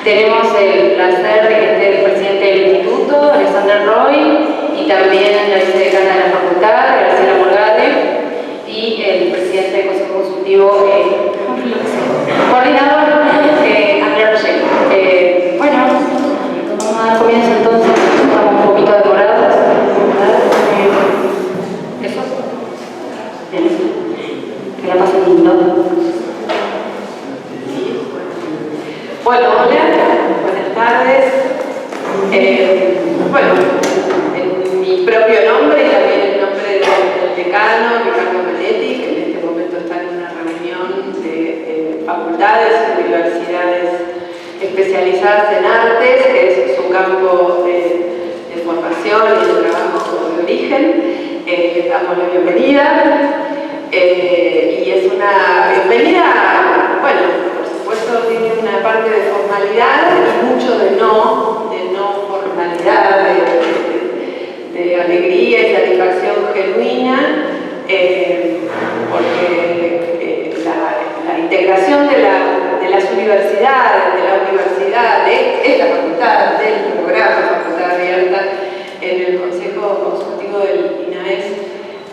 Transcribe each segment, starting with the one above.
Tenemos el placer de que esté el presidente del Instituto, Alexander Roy, y también la vicedecana de la Facultad, Graciela Morgade, y el presidente del Consejo Consultivo, coordinador, Andrea Roger. Bueno, vamos a dar comienzo entonces, estamos un poquito demorados. ¿Eso? Bien. Que la pasen lindo. Bueno, hola, buenas tardes. Bueno, en mi propio nombre y también el nombre del decano, Ricardo Maletti, que en este momento está en una reunión de facultades y universidades especializadas en artes, que es su campo de formación y de trabajo de origen. Les damos la bienvenida y es una bienvenida, bueno, tiene una parte de formalidad y mucho de no formalidad, de alegría y satisfacción genuina, porque la integración de las universidades, de la universidad, de esta facultad, del programa Facultad Abierta, en el Consejo Consultivo del INAES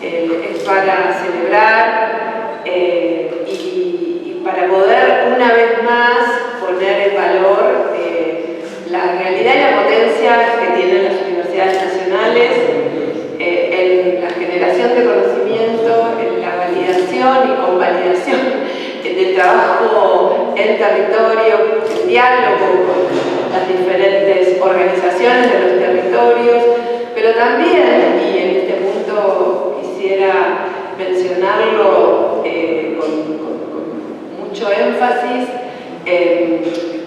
es para celebrar y para poder una vez más poner en valor la realidad y la potencia que tienen las universidades nacionales en la generación de conocimiento, en la validación y convalidación del trabajo en territorio, en diálogo con las diferentes organizaciones de los territorios, pero también, y en este punto quisiera mencionarlo con mucho énfasis,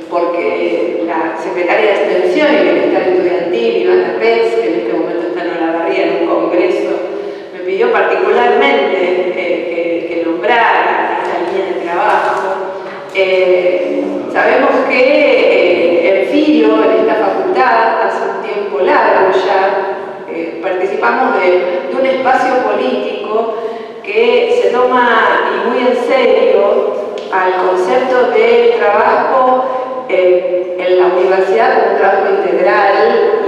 porque la secretaria de Extensión y Bienestar Estudiantil, Ivana Pez, que en este momento está en Olavarría en un congreso, me pidió particularmente que nombrara esta línea de trabajo. Sabemos que en Filo, en esta facultad, hace un tiempo largo ya, participamos de un espacio político que se toma y muy en serio al concepto del trabajo en la universidad como un trabajo integral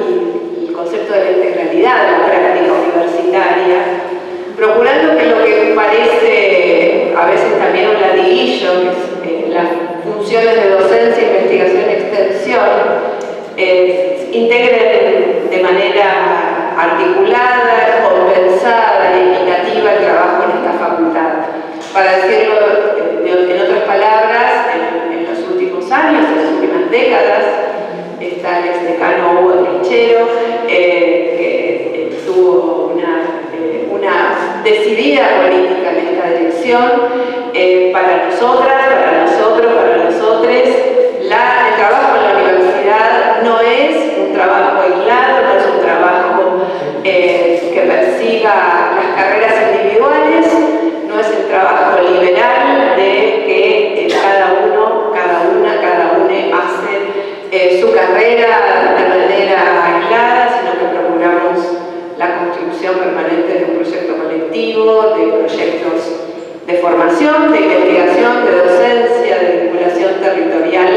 y el concepto de la integralidad de la práctica universitaria, procurando que lo que parece a veces también un latiguillo, que es las funciones de docencia, investigación y extensión, integren de manera articulada, compensada y equitativa el trabajo en esta facultad. Para decirlo en otras palabras, en los últimos años, en las últimas décadas, está el exdecano Hugo Trinchero, que tuvo una decidida política en esta dirección. Para nosotras, para nosotros, para nosotres, el trabajo en la universidad no es un trabajo aislado, no es un trabajo que persiga las carreras individuales, no es el trabajo liberal de que cada uno, cada una hace su carrera de manera aislada, sino que procuramos la construcción permanente de un proyecto colectivo, de proyectos de formación, de investigación, de docencia, de vinculación territorial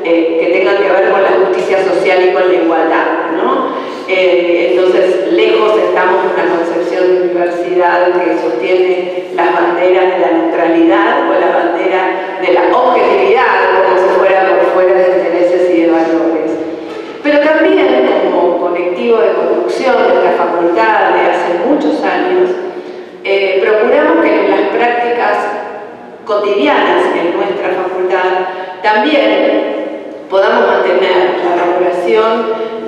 que tengan que ver con la justicia social y con la igualdad, ¿no? Entonces, lejos estamos de una concepción de universidad que sostiene las banderas de la neutralidad o la bandera de la objetividad, como si fuera por fuera de intereses y de valores. Pero también, como colectivo de construcción de esta facultad de hace muchos años, procuramos que en las prácticas cotidianas en nuestra facultad también podamos mantener la regulación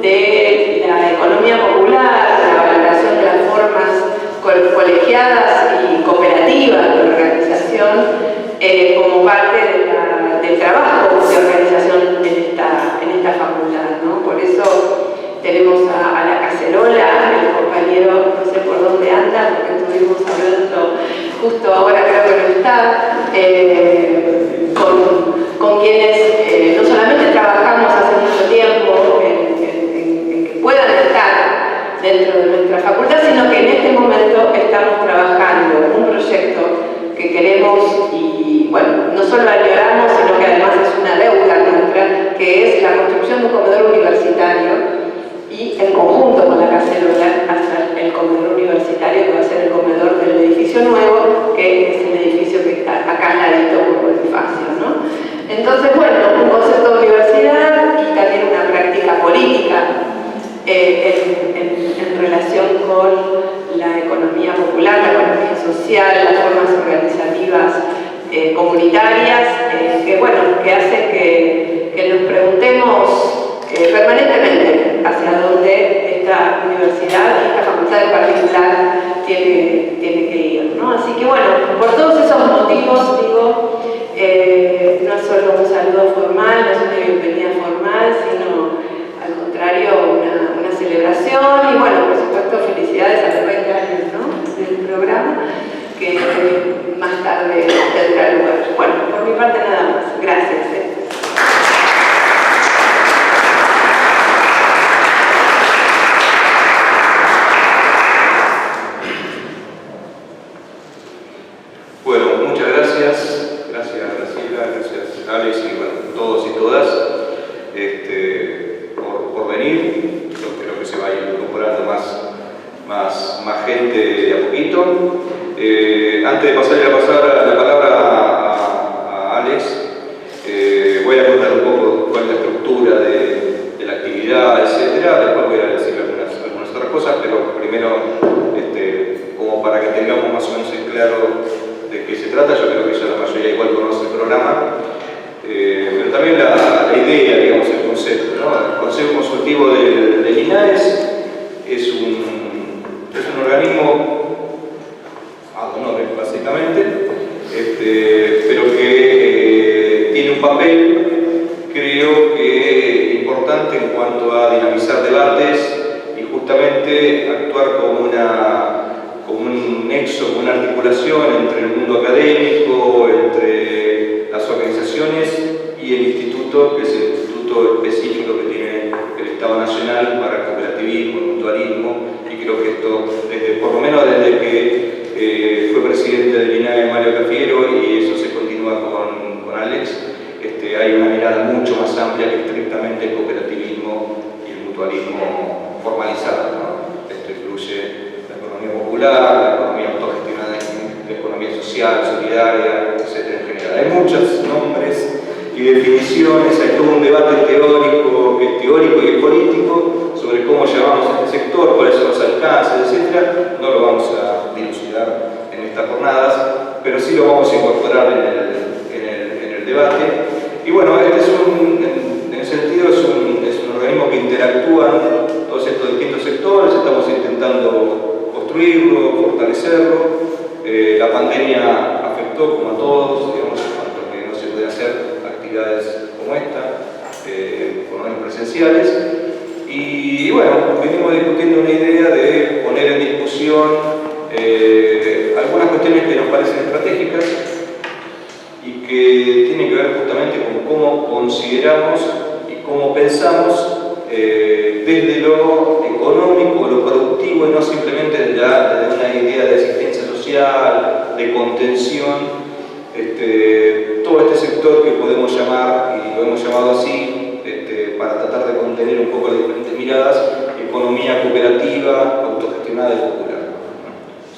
de la economía popular, la valoración de las formas colegiadas y cooperativas de organización como parte del trabajo de organización en esta facultad, ¿no? Por eso tenemos a la cacerola, el compañero, no sé por dónde anda, porque estuvimos hablando justo ahora, creo que no está, con quienes no solamente trabajamos hace mucho tiempo en que puedan estar dentro de nuestra facultad, sino que en este momento estamos trabajando un proyecto que queremos y, bueno, no solo añoramos, sino que además es una deuda social, las formas organizativas comunitarias, que hacen que nos preguntemos permanentemente hacia dónde esta universidad y esta facultad en particular tiene que ir, ¿no? Así que bueno, por todos esos motivos, digo, no es solo un saludo formal, no es una bienvenida formal, sino al contrario, una celebración y bueno, por supuesto, felicidades a los 20 años, ¿no?, del programa, que más tarde tendrá lugar. Bueno, por mi parte nada más. Gracias. Bueno, muchas gracias. Gracias Graciela, gracias Alex y bueno, todos y todas por venir. Yo creo que se va a ir incorporando más gente de a poquito. Antes de pasarle la palabra a Alex, voy a contar un poco cuál es la estructura de la actividad, etcétera. Después voy a decir algunas otras cosas, pero primero, como para que tengamos más o menos en claro de qué se trata. Yo creo que ya la mayoría igual conoce el programa, pero también la idea, digamos, el concepto, ¿no? El Consejo Consultivo del INAES es un organismo ad honorem, básicamente, pero que tiene un papel, creo que importante en cuanto a dinamizar debates y justamente actuar como un nexo, como una articulación entre el mundo académico, entre las organizaciones y el instituto, que es el instituto específico que tiene el Estado Nacional para el cooperativismo, el mutualismo, y creo que esto, por lo menos desde que fue presidente del INAE Mario Cafiero, y eso se continúa con Alex, hay una mirada mucho más amplia que estrictamente el cooperativismo y el mutualismo formalizado, ¿no? Esto incluye la economía popular, la economía autogestionada, la economía social, solidaria, etc. en general. Hay muchos nombres y definiciones, hay todo un debate teórico y político sobre cómo llamamos a este sector, cuáles son los alcances, etc. No lo vamos a dilucidar en estas jornadas, pero sí lo vamos a incorporar en el debate. Y bueno, en ese sentido es un organismo que interactúa todos estos distintos sectores. Estamos intentando construirlo, fortalecerlo. La pandemia afectó, como a todos, digamos, porque no se puede hacer actividades como esta, por lo menos presenciales. Y bueno, venimos discutiendo una idea de poner en discusión algunas cuestiones que nos parecen estratégicas y que tienen que ver justamente con cómo consideramos y cómo pensamos desde lo económico, lo productivo, y no simplemente desde una idea de asistencia social, de contención, todo este sector que podemos llamar, y lo hemos llamado así, para tratar de contener un poco las diferentes miradas, economía cooperativa, autogestionada y popular.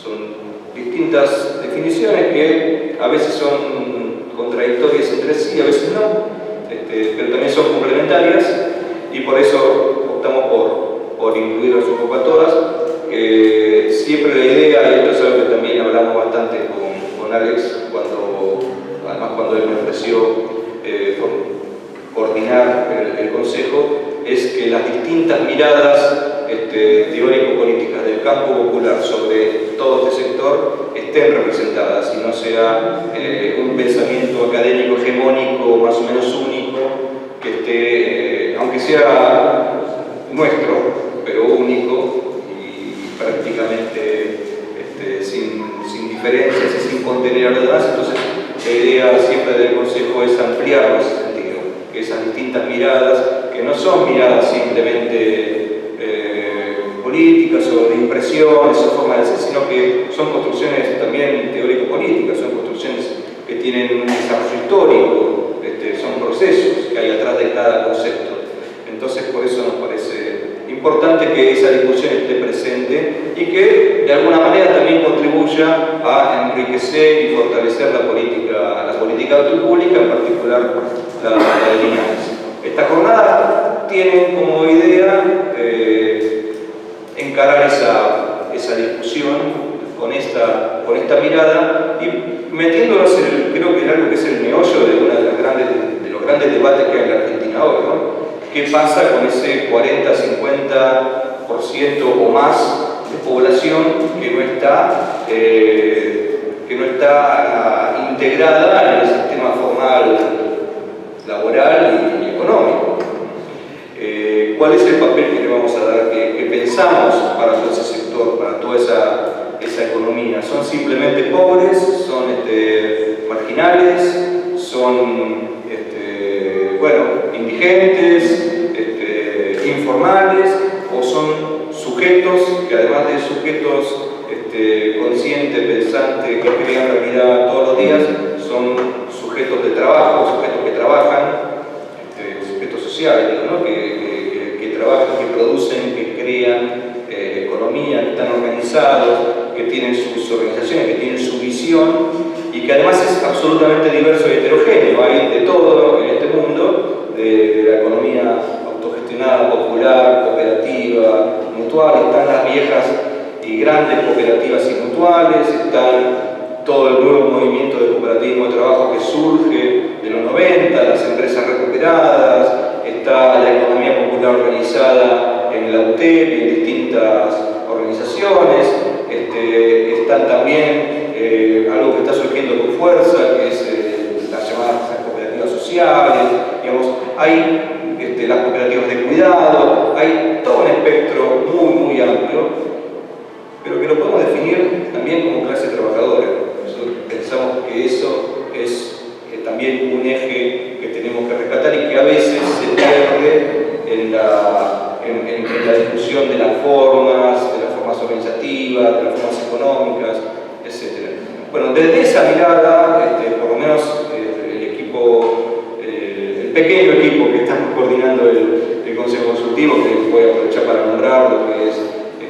Son distintas definiciones que a veces son contradictorias entre sí, a veces no, pero también son complementarias, y por eso optamos por incluirlos un poco a todas. Siempre la idea, y esto es algo que también hablamos bastante con Alex, además cuando él me ofreció coordinar el consejo, es que las distintas miradas teórico-políticas del campo popular sobre todo este sector estén representadas y no sea un pensamiento académico hegemónico más o menos único que esté, aunque sea nuestro, pero único y prácticamente sin diferencias y sin contener a los demás. Entonces la idea siempre del consejo es ampliarlo en ese sentido, que esas distintas miradas, que no son miradas simplemente políticas o de impresiones o formas de ser, sino que son construcciones también teórico-políticas, son construcciones que tienen un desarrollo histórico, son procesos que hay atrás de cada concepto. Entonces por eso nos parece importante que esa discusión esté presente y que de alguna manera también contribuya a enriquecer y fortalecer la política pública, en particular la de INAES. Esta jornada tiene como idea encarar esa discusión con esta esta mirada y metiéndonos creo que en algo que es el meollo de los grandes debates que hay en la Argentina hoy, ¿no? ¿Qué pasa con ese 40-50% o más de población que no está integrada en el sistema formal laboral y económico? ¿Cuál es el papel que le vamos a dar, que pensamos para todo ese sector, para toda esa economía? ¿Son simplemente pobres? ¿Son marginales? ¿Son indigentes? ¿Informales? ¿O son sujetos que, además de sujetos conscientes, pensantes, que crean realidad todos los días, son sujetos de trabajo, sujetos que trabajan, sujetos sociales, ¿no? que trabajan, que producen, que crean economía, que están organizados, que tienen sus organizaciones, que tienen su visión y que además es absolutamente diverso y heterogéneo? Hay de todo en este mundo, de la economía autogestionada, popular, cooperativa, mutual. Están las viejas y grandes cooperativas y mutuales, están todo el nuevo movimiento de cooperativismo de trabajo que surge de los 90, las empresas recuperadas, está la economía popular organizada en la UTEP y en distintas organizaciones, están también algo que está surgiendo con fuerza, que es las llamadas cooperativas sociales, digamos, hay las cooperativas de cuidado, hay todo un espectro muy amplio, pero que lo podemos definir también como clase trabajadora. Nosotros pensamos que eso es también un eje que tenemos que rescatar y que a veces se pierde en la discusión de las formas organizativas, de las formas económicas, etc. Bueno, desde esa mirada, por lo menos el pequeño equipo que estamos coordinando el Consejo Consultivo, que voy a aprovechar para nombrarlo, que es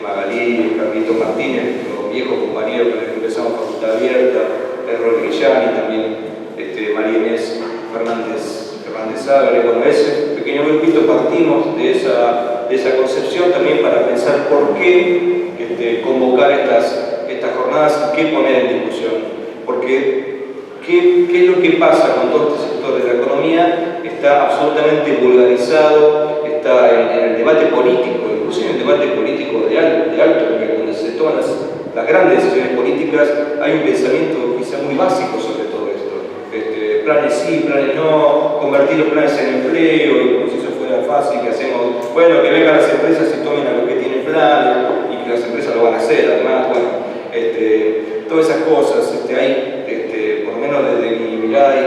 Magalí, Carlitos Martínez, nuestro viejo compañero con el que empezamos Facultad Abierta, Errol Grillani, también María Inés Fernández Ágare. Bueno, ese pequeño grupito partimos de esa concepción también para pensar por qué convocar estas jornadas y qué poner en discusión. Porque ¿qué es lo que pasa con todo este sector de la economía? Está absolutamente vulgarizado, está en el debate político, inclusive en el debate político de alto nivel, donde se toman las grandes decisiones políticas. Hay un pensamiento quizá muy básico sobre todo esto. Planes sí, planes no, convertir los planes en empleo, y como si eso fuera fácil, que hacemos, bueno, que vengan las empresas y tomen a los que tienen planes, y que las empresas lo van a hacer, además, bueno, todas esas cosas, hay, por lo menos desde mi mirada, hay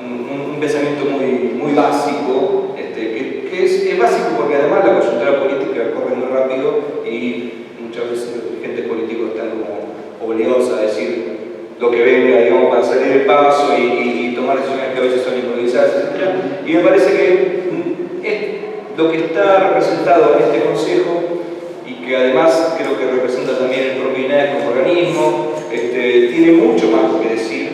un pensamiento muy básico, que es básico porque además la coyuntura política corre muy rápido y muchas veces los dirigentes políticos están como obligados a decir lo que venga, digamos, para salir del paso y tomar decisiones que a veces son improvisadas, etc. Y me parece que lo que está representado en este Consejo, y que además creo que representa también el propio INAE como organismo, tiene mucho más que decir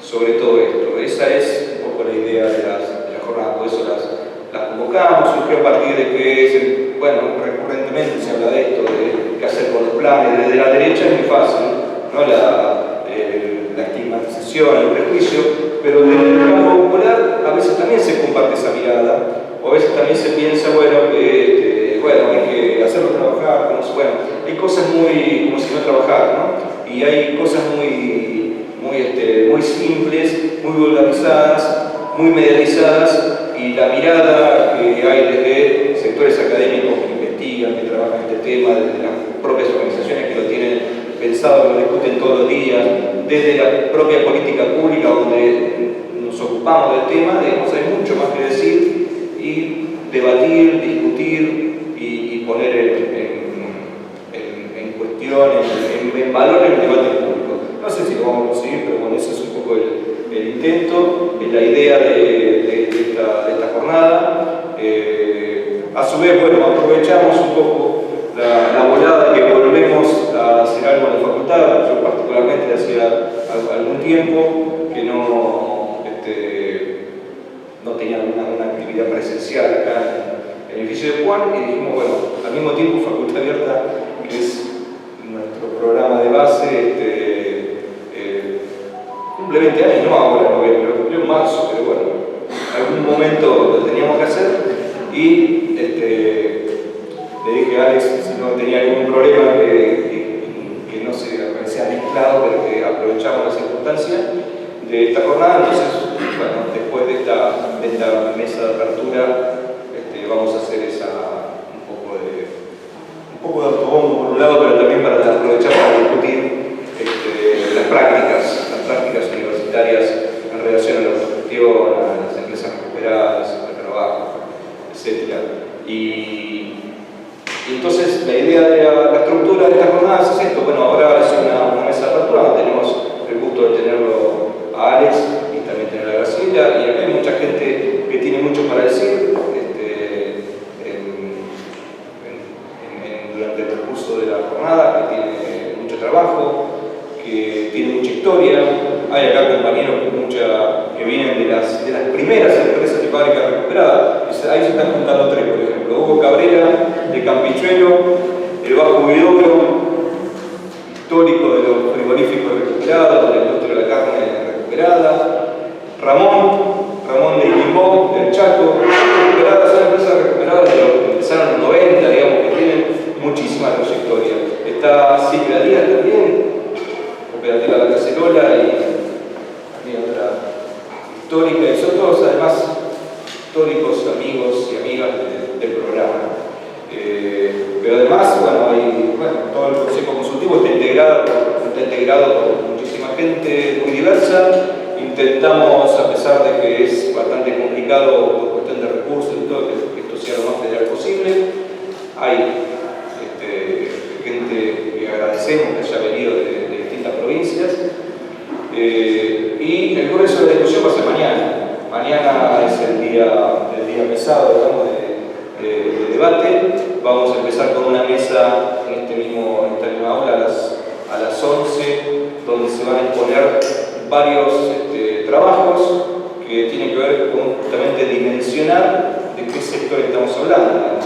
sobre todo esto. Esa es un poco la idea de la jornada, por eso las convocamos. Surgió a partir de que, recurrentemente se habla de esto, de qué hacer con los planes. Desde la derecha es muy fácil, ¿no? La estigmatización, el prejuicio, pero desde el campo popular a veces también se comparte esa mirada, o a veces también se piensa, que hay que hacerlo trabajar, hay cosas como si no trabajar, ¿no? Y hay cosas muy simples, muy vulgarizadas, muy mediatizadas, y la mirada que hay desde sectores académicos que investigan, que trabajan este tema, desde las propias organizaciones que lo tienen pensado, que lo discuten todos los días, desde la propia política pública donde nos ocupamos del tema, digamos, hay mucho más que decir y debatir, discutir y poner en cuestión, en valor el debate público. No sé si lo vamos a conseguir, pero bueno, ese es un poco el intento, la idea de esta jornada. A su vez, aprovechamos un poco la volada que volvemos a hacer algo en la facultad. Yo particularmente hacía algún tiempo que no tenía una actividad presencial acá en el edificio de Juan, y dijimos, al mismo tiempo Facultad Abierta, que es nuestro programa de base, en un momento lo teníamos que hacer y le dije a Alex si no tenía ningún problema que no se aparecía mezclado, pero que aprovechamos la circunstancia de esta jornada. Entonces, bueno, después de esta mesa de apertura vamos a hacer un poco de autobombo por un lado, pero también para aprovechar para discutir las prácticas universitarias en relación a la autogestión, a las empresas recuperadas, al trabajo, etc. Y entonces la idea de la estructura de estas jornadas es esto. Bueno, ahora es una mesa de apertura, tenemos el gusto de tenerlo a Alex y también tener a Graciela, y acá hay mucha gente que tiene mucho para decir durante el transcurso de la jornada, que tiene mucho trabajo, que tiene mucha historia. Hay acá compañeros que vienen de las primeras empresas de fábrica recuperada. Ahí se están juntando tres, por ejemplo. Hugo Cabrera, de Campichuelo, el Bajo Huidobro, histórico de los frigoríficos recuperados, de la industria de la carne recuperada. Ramón de Ilimbó, del Chaco, recuperadas, son empresas recuperadas de los que empezaron en los 90, digamos, que tienen muchísima trayectoria. Está Silvia Díaz también, Cooperativa La Cacerola, y otra histórica, y son todos además históricos amigos y amigas del programa. Pero además, todo el Consejo Consultivo está integrado por muchísima gente muy diversa. Intentamos, a pesar de que es bastante complicado por cuestión de recursos y todo, que esto sea lo más federal posible. Hay gente que agradecemos que haya venido de distintas provincias. Y el grueso de la discusión va a ser mañana. Mañana es el día pesado, digamos, de debate. Vamos a empezar con una mesa en esta misma aula a las 11, donde se van a exponer varios trabajos que tienen que ver con justamente dimensionar de qué sector estamos hablando.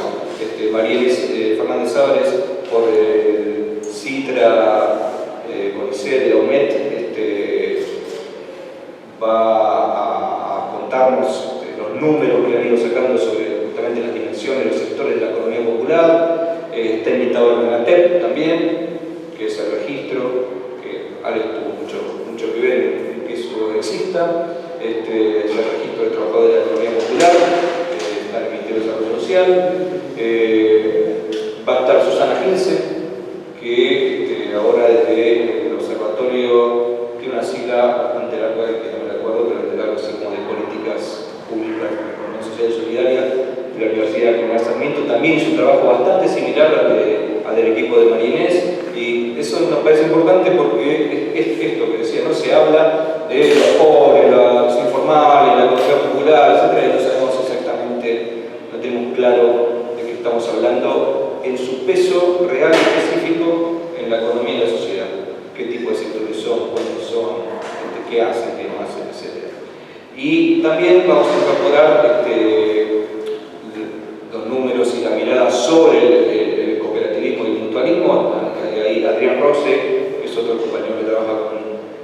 Marielis Fernández Álvarez por Citra, CONICET, la UMET, va a contarnos los números que han ido sacando sobre justamente las dimensiones de los sectores de la economía popular. Está invitado el MENATEP también, que es el registro, que Alex tuvo mucho que ver en que eso exista. Es el registro de trabajadores de la economía popular, está el Ministerio de Desarrollo Social. Va a estar Susana Gilse, que ahora desde el observatorio tiene una sigla bastante larga, que no me acuerdo, pero es algo así como de políticas públicas de la economía social y solidaria de la Universidad General Sarmiento. También hizo un trabajo bastante similar al del equipo de María Inés, y eso nos parece importante porque es esto que decía, no se habla de los pobres, los informales, la economía popular, etc. Y no sabemos exactamente, no tenemos claro de qué estamos hablando en su peso real y específico en la economía y la sociedad. Qué tipo de sectores son, cuáles son, qué hacen, qué no hacen, etc. Y también vamos a incorporar los números y la mirada sobre el cooperativismo y el mutualismo. Ahí Adrián Roxe, que es otro compañero que trabaja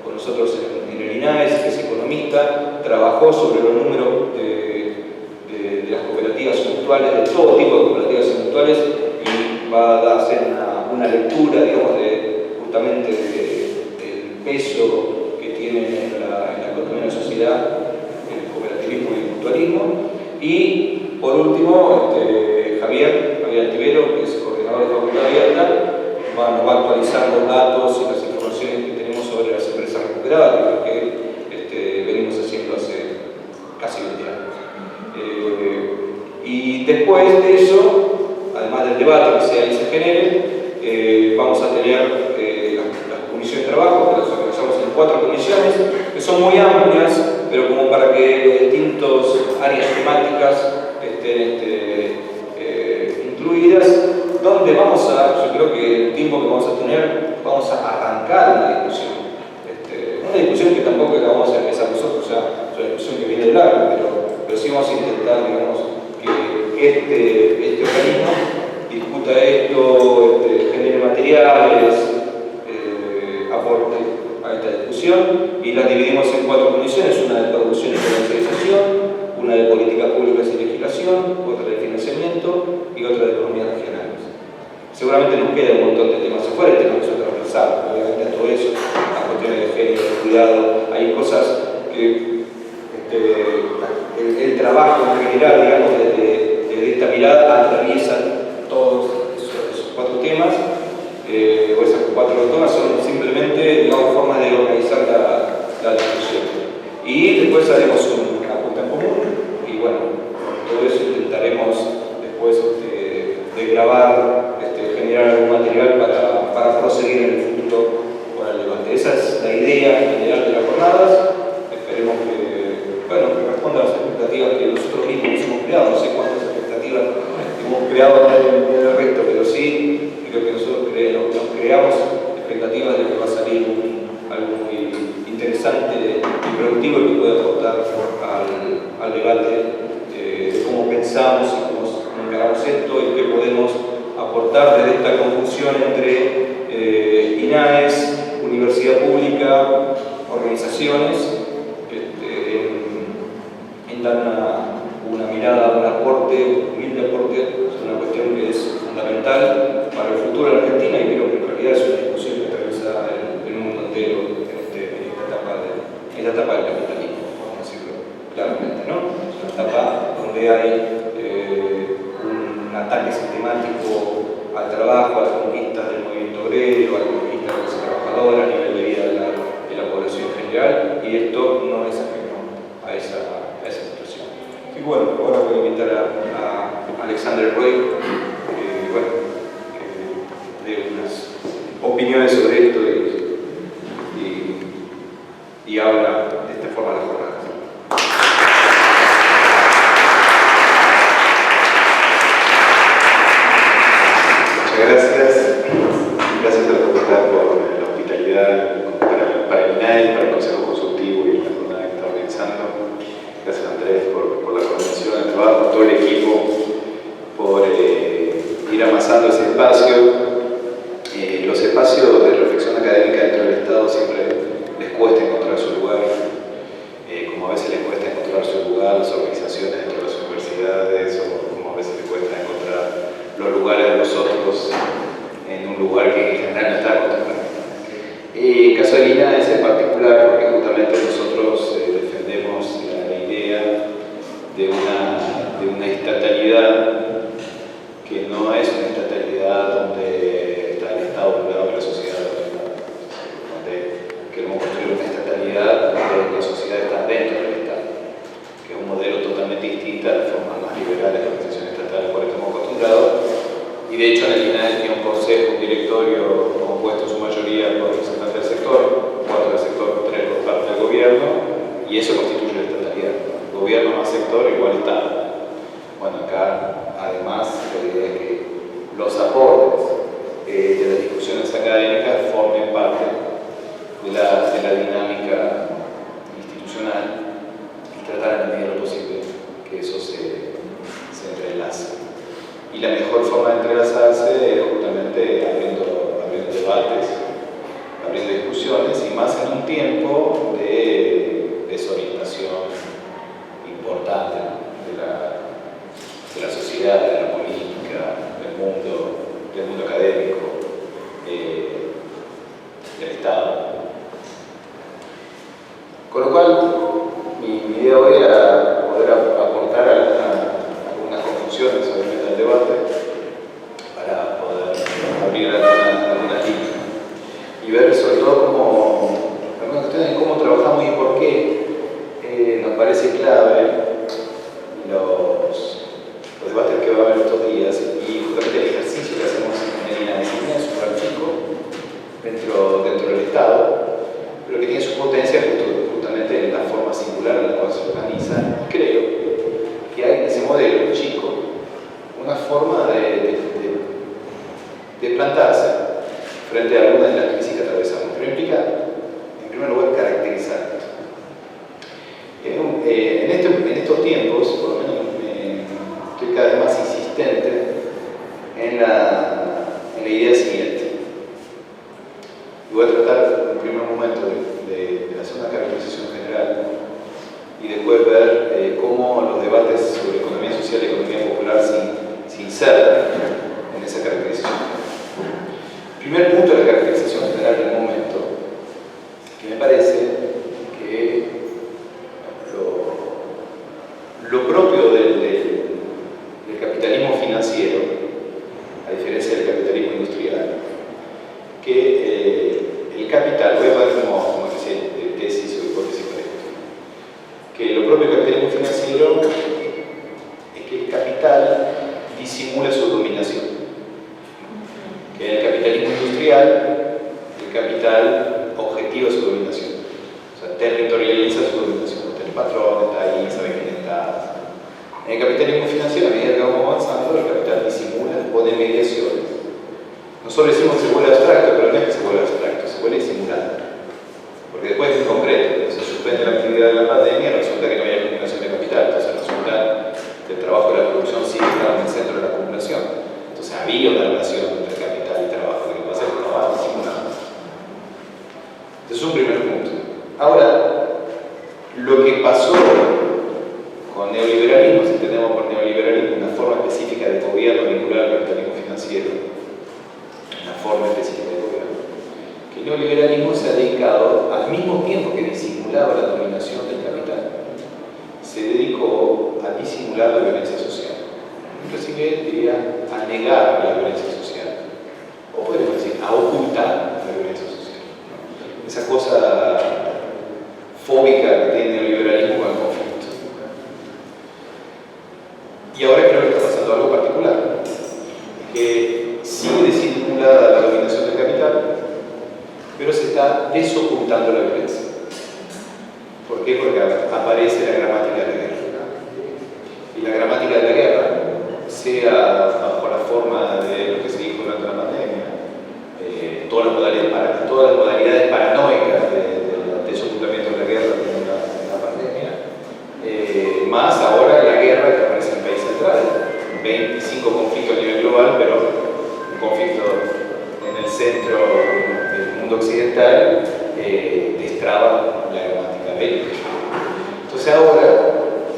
con nosotros en el INAES, que es economista, trabajó sobre los números de las cooperativas mutuales, de todo tipo de cooperativas mutuales, y va a hacer una lectura, digamos, justamente del peso que tienen en la economía de la sociedad el cooperativismo y el mutualismo. Y por último, Javier Antivero, que es coordinador de Facultad Abierta, nos va a actualizar los datos y las informaciones que tenemos sobre las empresas recuperadas, que es lo que venimos haciendo hace casi 20 años. Y después de eso, además del debate que se genere, vamos a tener las comisiones de trabajo, que las organizamos en 4 comisiones, que son muy amplias, pero como para que distintas áreas temáticas estén incluidas, donde yo creo que el tiempo que vamos a tener, vamos a arrancar una discusión. Una discusión que tampoco es que vamos a empezar nosotros, o sea, es una discusión que viene de largo, pero sí vamos a intentar, digamos, que este organismo discuta esto, genere materiales, aporte a esta discusión, y las dividimos en 4 comisiones: una de producción y comercialización, una de políticas públicas y legislación, otra de financiamiento y otra de economías regionales. Seguramente nos queda un montón de temas afuera, tenemos que transversal, obviamente a todo eso, a cuestiones de género, de cuidado, hay cosas que el trabajo en general, digamos, desde esta mirada atraviesan todos esos cuatro temas, o esas cuatro temas son simplemente, digamos, formas de organizar la discusión. Y después haremos una punta en común, y bueno, todo eso intentaremos después de grabar, generar algún material para proseguir en el futuro con el debate. Esa es la idea general de las jornadas. Esperemos que responda a las expectativas que nosotros mismos nos hemos creado. No sé cuántas expectativas hemos creado en el resto, pero sí creo que nosotros nos creamos expectativas de que va a salir algo muy interesante y productivo y que puede aportar al debate de cómo pensamos y cómo encaramos esto y qué podemos aportar desde esta conjunción entre INAES, universidad pública, organizaciones, en dar una mirada, un humilde aporte sobre una cuestión que es fundamental para el futuro de la Argentina y creo que en realidad es una discusión que atraviesa el mundo entero en esta etapa del capitalismo, vamos a decirlo claramente, ¿no? Es una etapa donde hay un ataque sistemático al trabajo, a las conquistas del movimiento obrero, a las conquistas de la clase trabajadora, a nivel de vida de la población en general, y esto no es ajeno a esa situación. Y bueno, ahora voy a invitar a Alexander Roy, que dé unas opiniones sobre esto y habla de esta forma de la jornada. Gracias a la facultad por la hospitalidad para el INAES, para el Consejo Consultivo y la jornada que está organizando. Gracias Andrés por la coordinación del trabajo, todo el equipo por ir amasando ese espacio. Los espacios de reflexión académica dentro del Estado siempre les cuesta encontrar su lugar, como a veces les cuesta encontrar su lugar a las organizaciones dentro de las universidades o como a veces les cuesta encontrar los lugares de los otros en un lugar que en general no está acostumbrado. El caso de Lina es en particular porque justamente nosotros defendemos la idea de una estatalidad que no es una estatalidad donde está el Estado de un lado y la sociedad de otro lado, donde queremos construir una estatalidad donde la sociedad está dentro del Estado, que es un modelo totalmente distinto a las formas más liberales de organización estatal a la cual estamos acostumbrados. Y de hecho en el INAES tiene un consejo, un directorio compuesto en su mayoría por representantes del sector, 4 del sector, 3 por parte del gobierno, y eso constituye la estatalidad. Gobierno más sector igual Estado. Bueno, acá además la idea es que los aportes de las discusiones académicas formen parte de la dinámica institucional y tratar en la medida de lo posible que eso se entrelace. Y la mejor forma de entrelazarse es justamente abriendo debates, abriendo discusiones y más en un tiempo de desorientación importante de la sociedad, de la política, del mundo académico, del Estado. Con lo cual, mi idea hoy era poder aportar algunas conclusiones sobre el debate para poder abrir algunas líneas y ver sobre todo algunas cuestiones de cómo trabajamos y por qué nos parece clave los debates que va a haber estos días y justamente el ejercicio que hacemos en el INAES. Es un lugar chico dentro del Estado, pero que tiene su potencia justamente en la forma singular en la cual se organiza. Creo que hay en ese modelo chico una forma de plantarse frente a algunas de las crisis que atravesamos, pero implica, en primer lugar, caracterizar. En estos tiempos, por lo menos estoy cada vez más insistente en la idea siguiente. Y voy a tratar en un primer momento de hacer una En el capitalismo financiero, a medida que vamos avanzando, el capital disimula, pone mediaciones. Nosotros decimos que se vuelve abstracto, pero no es que se vuelve abstracto, se vuelve simulante. Porque después es concreto, se suspende la actividad de la pandemia, resulta que no hay acumulación de capital, entonces resulta que el trabajo de la producción sigue estando en el centro de la acumulación. Entonces había una relación entre capital y trabajo, lo que pasa es que estaba disimulando. Ese es un primer punto. Ahora, lo que pasó con neoliberalismo, si entendemos por neoliberalismo una forma específica de gobierno vinculada al capitalismo financiero, una forma específica de gobierno, que el neoliberalismo se ha dedicado, al mismo tiempo que disimulaba la dominación del capital, se dedicó a disimular la violencia social. Inclusive diría a negar la violencia social, o podemos decir a ocultar la violencia social. Esa cosa fóbica que tiene el neoliberalismo con el conflicto. Y ahora creo que está pasando algo particular, que sigue disimulada la dominación del capital, pero se está desocultando la violencia. ¿Por qué? Porque aparece la gramática de la guerra. Y la gramática de la guerra, sea bajo la forma de lo que se dijo durante la pandemia, todas las modalidades paranoicas del desocultamiento de la guerra en la pandemia, más ahora la guerra que aparece en el país central, 25 conflictos a nivel global, pero un conflicto en el centro del mundo occidental destraba la gramática bélica. Entonces ahora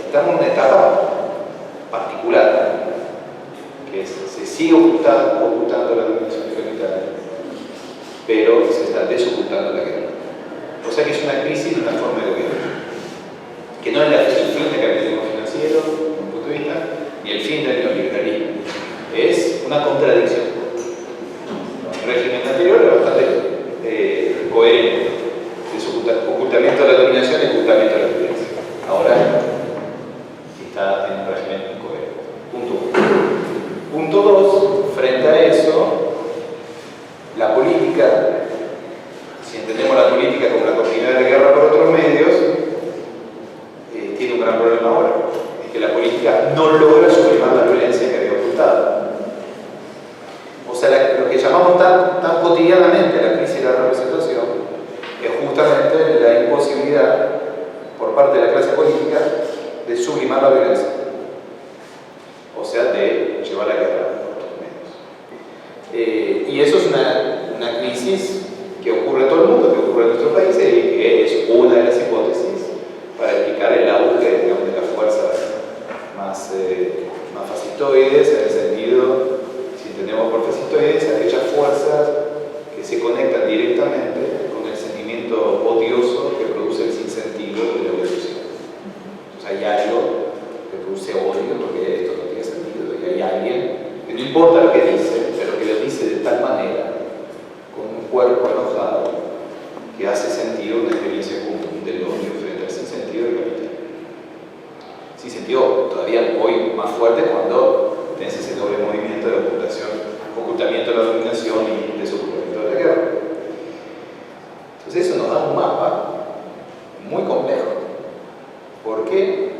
estamos en una etapa particular, que se sigue ocultando la dominación del capital, pero se está desocultando la guerra. O sea que es una crisis de una forma de gobierno, que no es el fin del capitalismo financiero, desde un punto de vista, ni el fin del neoliberalismo. Es una contradicción. El régimen anterior era bastante coherente. Ocultamiento de la dominación y ocultamiento de la violencia. Ahora está en un régimen incoherente. Punto 1. Punto 2. Frente a eso, la política, si entendemos la política como la continuidad de la guerra por otros medios, tiene un gran problema ahora. Es que la política no logra sublimar la violencia que había ocultado. O sea, lo que llamamos tan cotidianamente la crisis de la representación es justamente la imposibilidad por parte de la clase política de sublimar la violencia. O sea, de llevar la guerra por otros medios. Y eso es una crisis que ocurre en todo el mundo, que ocurre en nuestro país y que es una de las hipótesis para explicar el auge, digamos, de las fuerzas más fascistoides, en el sentido, si entendemos por fascistoides, aquellas fuerzas que se conectan directamente con el sentimiento odioso que produce el sinsentido de la vida social. O sea, hay algo que produce odio porque esto no tiene sentido, y hay alguien que no importa lo que dice, pero que lo dice de tal manera, con un cuerpo enojado, que hace sentido una experiencia común del odio frente al sinsentido del capital. Sinsentido todavía hoy más fuerte cuando tenés ese doble movimiento de ocultamiento de la dominación y desocultamiento de la guerra. Entonces eso nos da un mapa muy complejo. ¿Por qué?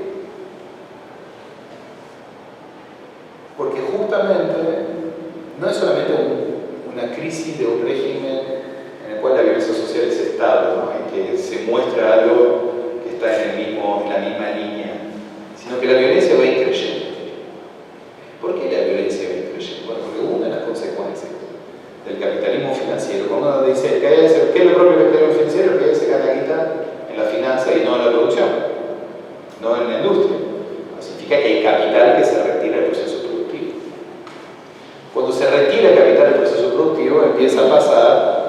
Porque justamente no es solamente una crisis de un régimen en el cual la violencia social es estable, ¿no? En que se muestra algo que está en la misma línea, sino que la violencia va increyendo. ¿Por qué la violencia va increyendo? Bueno, porque una de las consecuencias del capitalismo financiero, cuando uno dice ¿qué es lo propio del capitalismo financiero? Que se gana guita en la finanza y no en la producción, no en la industria. Significa que hay capital que se retira del proceso productivo. Cuando se retira el capital del proceso productivo, empieza a pasar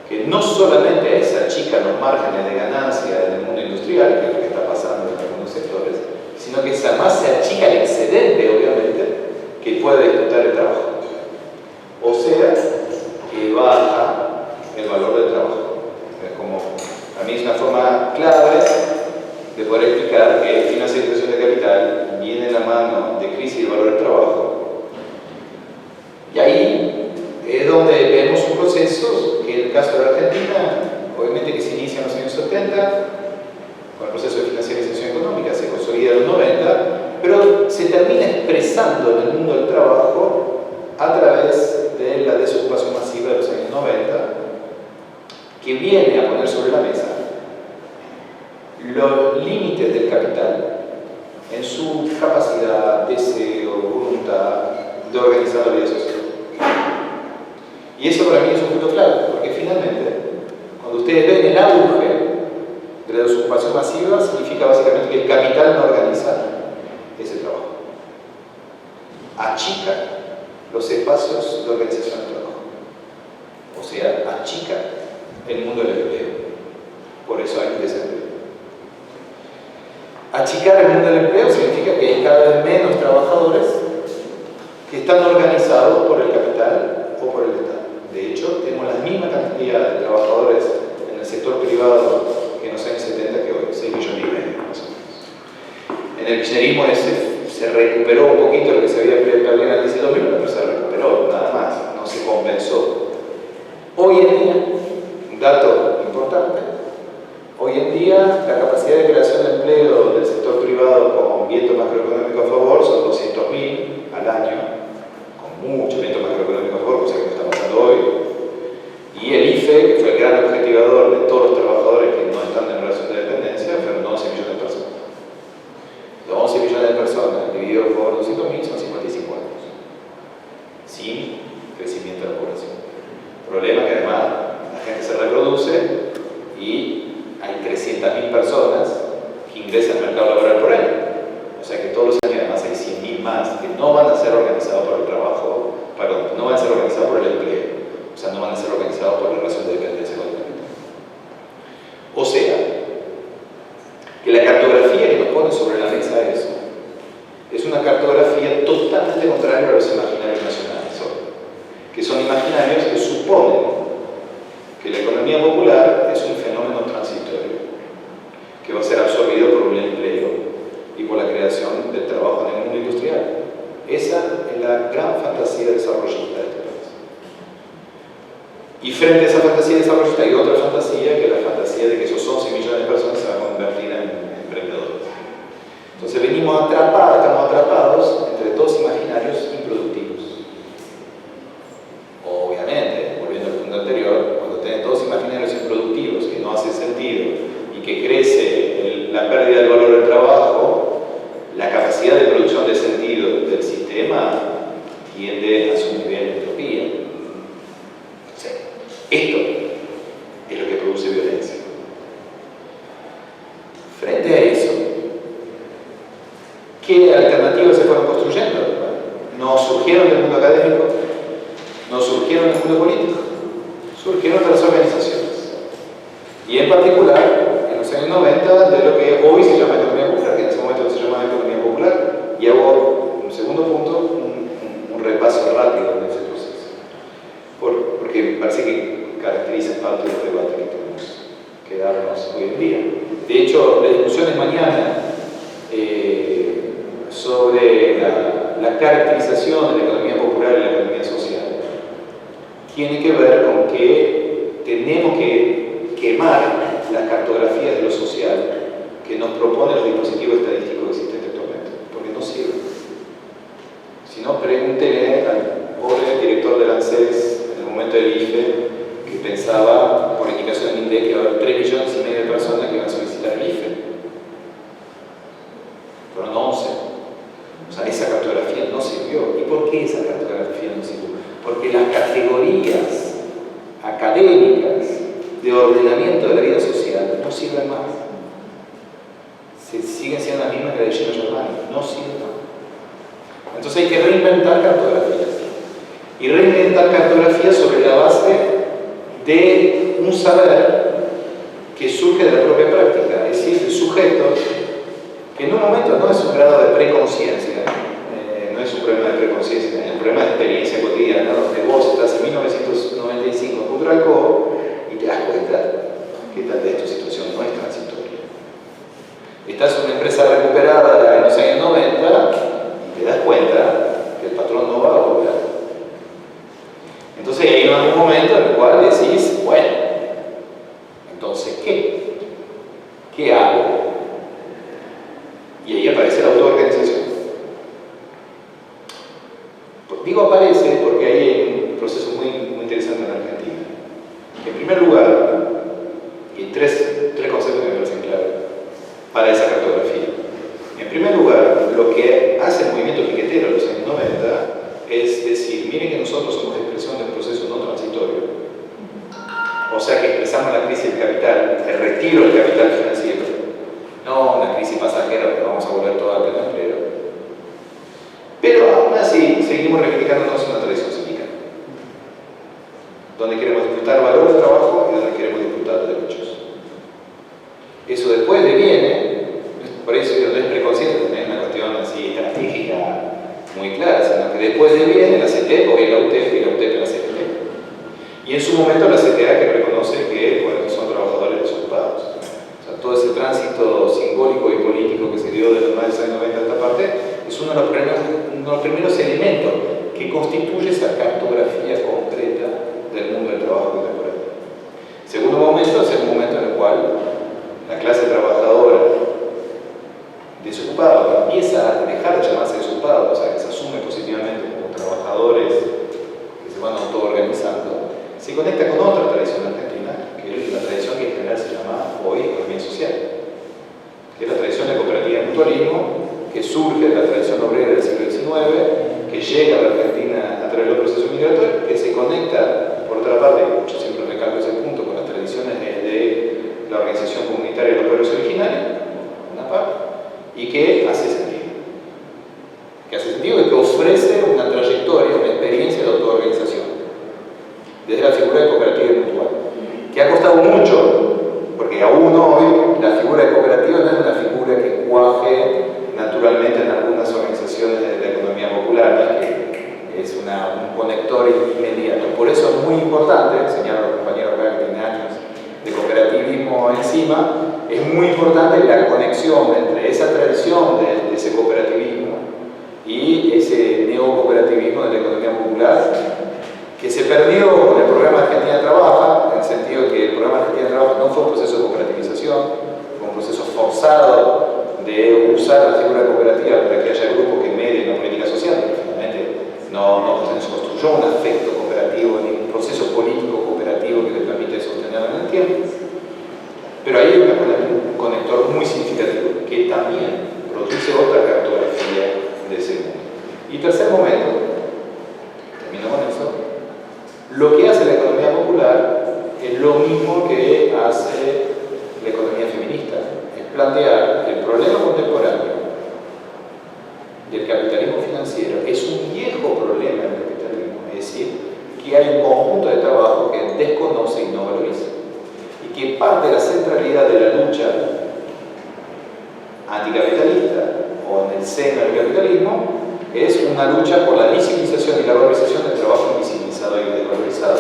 que no solamente se achican los márgenes de ganancia en el mundo industrial, que es lo que está pasando en algunos sectores, sino que además se achica el excedente, obviamente, que puede disfrutar el trabajo. O sea, que baja el valor del trabajo. Es como, a mí es una forma clave de poder explicar que el financiarización de capital viene de la mano de crisis del valor del trabajo. Y ahí es donde vemos un proceso que en el caso de la Argentina, obviamente que se inicia en los años 70, con el proceso de financiarización económica, se consolida en los 90, pero ingresando en el mundo del trabajo a través de la desocupación masiva de los años 90, que viene a poner sobre la mesa los límites del capital en su capacidad, deseo, voluntad de organizar la vida social. Y eso para mí es un punto clave, porque finalmente, cuando ustedes ven el auge de la desocupación masiva, significa básicamente que el capital no organiza ese trabajo. Achica los espacios de organización del trabajo. O sea, achica el mundo del empleo. Por eso hay un desempleo. Achicar el mundo del empleo significa que hay cada vez menos trabajadores que están organizados por el capital o por el Estado. De hecho, tenemos la misma cantidad de trabajadores en el sector privado que en los años 70 que hoy, 6,5 millones más o menos. En el kirchnerismo se recuperó un poquito lo que se había perdido en el 2000, pero se recuperó, nada más, no se compensó. Hoy en día, un dato importante, hoy en día la capacidad de creación de empleo del sector privado con viento macroeconómico a favor son 200.000 al año, con mucho viento macroeconómico a favor, cosa que no está pasando hoy. Y el IFE, que fue el gran objetivador de todos los trabajadores que no están en relación de dependencia, fueron 11 millones de personas. Los 11 millones de personas divididos por 200.000 son 55 años, sin crecimiento de la población. Problema que además la gente se reproduce y hay 300.000 personas que ingresan al mercado laboral por año. O sea que todos los años además hay 100.000 más que no van a ser organizados por el trabajo, perdón, no van a ser organizados por el empleo. O sea, no van a ser organizados por la relación de dependencia con el capital. O sea, que la cartografía que nos pone sobre la mesa eso es una cartografía totalmente contraria a los imaginarios nacionales hoy, que son imaginarios que suponen que la economía popular es un fenómeno transitorio, que va a ser absorbido por un empleo y por la creación del trabajo en el mundo industrial. Esa es la gran fantasía desarrollista de este país. Y frente a esa fantasía desarrollista hay otra fantasía, que es la fantasía de que esos 11 millones de personas se van a convertir en emprendedores. Entonces estamos atrapados entre dos imaginarios improductivos. Obviamente, volviendo al punto anterior, cuando tenés dos imaginarios improductivos que no hacen sentido y que crece la pérdida del valor del trabajo, la capacidad de producción de sentido del sistema tiende a su nivel de entropía. Esto es lo que produce violencia. Frente a eso, ¿qué alternativas se fueron construyendo? No surgieron del mundo académico, no surgieron del mundo político, surgieron de las organizaciones. Y en particular, en los años 90, de lo que hoy se llama economía popular, que en ese momento se llamaba economía popular. Y hago un segundo punto, un repaso rápido de ese proceso. Porque me parece que caracteriza parte del debate que tenemos que darnos hoy en día. De hecho, la discusión de mañana sobre la caracterización de la economía popular y la economía social tiene que ver con que tenemos que quemar las cartografías de lo social que nos proponen los dispositivos estadísticos existentes actualmente, porque no sirven. Si no, pregúntele al pobre director del ANSES en el momento del IFE, que pensaba, por indicación del INDEC, que iba a haber 3,5 millones de personas que iban a solicitar el IFE. Fueron 11. O sea, esa cartografía no sirvió. ¿Y por qué esa cartografía no sirvió? Porque las categorías académicas de ordenamiento de la vida social no sirven más. Siguen siendo las mismas que la de Gino Germani. No sirven más. Entonces hay que reinventar cartografías. Y reinventar cartografías sobre la base de un saber que surge de la propia práctica, es decir, de sujetos que en un momento no es un grado de preconciencia, no es un problema de preconciencia, es un problema de experiencia cotidiana, donde vos estás en 1995 en Putralcó y te das cuenta que tal vez tu situación no es transitoria. Estás en una empresa recuperada en los años 90 y te das cuenta que el patrón no va a volver. Entonces hay un momento en el cual decís, bueno, entonces, ¿qué? ¿Qué hago? Y ahí aparece la autoorganización. Digo aparece porque hay un proceso muy interesante en Argentina. En primer lugar, y tres conceptos que me parecen clave para esa cartografía. En primer lugar, lo que hace el movimiento piquetero en los años 90 es decir, miren que nosotros somos expresión de un proceso no transitorio. O sea que expresamos la crisis del capital, el retiro del capital financiero, no una crisis pasajera donde vamos a volver todo al pleno empleo. Pero aún así seguimos reivindicándonos una tradición sindical, donde queremos disfrutar valor del trabajo y donde queremos disfrutar de derechos. Eso después deviene, por eso no es preconsciente, no es una cuestión así estratégica muy clara, sino que después deviene la CETEP o la UTEP y la UTEP la CGT. Y en su momento la CTA que reconoce que bueno, son trabajadores desocupados. O sea, todo ese tránsito simbólico y político que se dio de los años 90 a esta parte es uno de los primeros elementos que constituye esa cartografía concreta del mundo del trabajo contemporáneo. Segundo momento es el momento en el cual la clase trabajadora desocupada empieza a dejar de llamarse desocupada, o sea, que se asume positivamente como trabajadores que se van autoorganizando, se conecta con otra tradición argentina, que es la tradición que en general se llama hoy economía social, que es la tradición de cooperativa y mutualismo, que surge de la tradición obrera del siglo XIX, que llega a la Argentina a través de los procesos migratorios, que se conecta, por otra parte, yo siempre recalco ese punto, con las tradiciones de la organización comunitaria de los pueblos originarios, una parte, y que hace sentido. Que hace sentido y que ofrece una trayectoria, una experiencia de autoorganización, desde la figura de cooperativa y mutual, que ha costado mucho, porque aún hoy la figura de cooperativa no es una figura que cuaje naturalmente en algunas organizaciones de la economía popular, que es un conector inmediato. Por eso es muy importante, señalan los compañeros acá que tienen años de cooperativismo encima, es muy importante la conexión entre esa tradición de ese cooperativismo y ese neocooperativismo de la economía popular, que se perdió con el programa Argentina Trabaja, en el sentido que el programa Argentina Trabaja no fue un proceso de cooperativización, fue un proceso forzado de usar la figura cooperativa para que haya grupos que medien la política social, pero finalmente no se construyó un afecto cooperativo ni un proceso político cooperativo que le permite sostenerlo en el tiempo. Pero ahí hay un conector muy significativo que también produce otra cartografía de ese mundo. Y tercer momento, termino con eso, lo que hace la economía popular es lo mismo que hace la economía feminista, es plantear que el problema contemporáneo del capitalismo financiero es un viejo problema del capitalismo, es decir, que hay un conjunto de trabajo que desconoce y no valoriza, y que parte de la centralidad de la lucha anticapitalista o en el seno del capitalismo es una lucha por la visibilización y la valorización del trabajo invisibilizado y desvalorizado.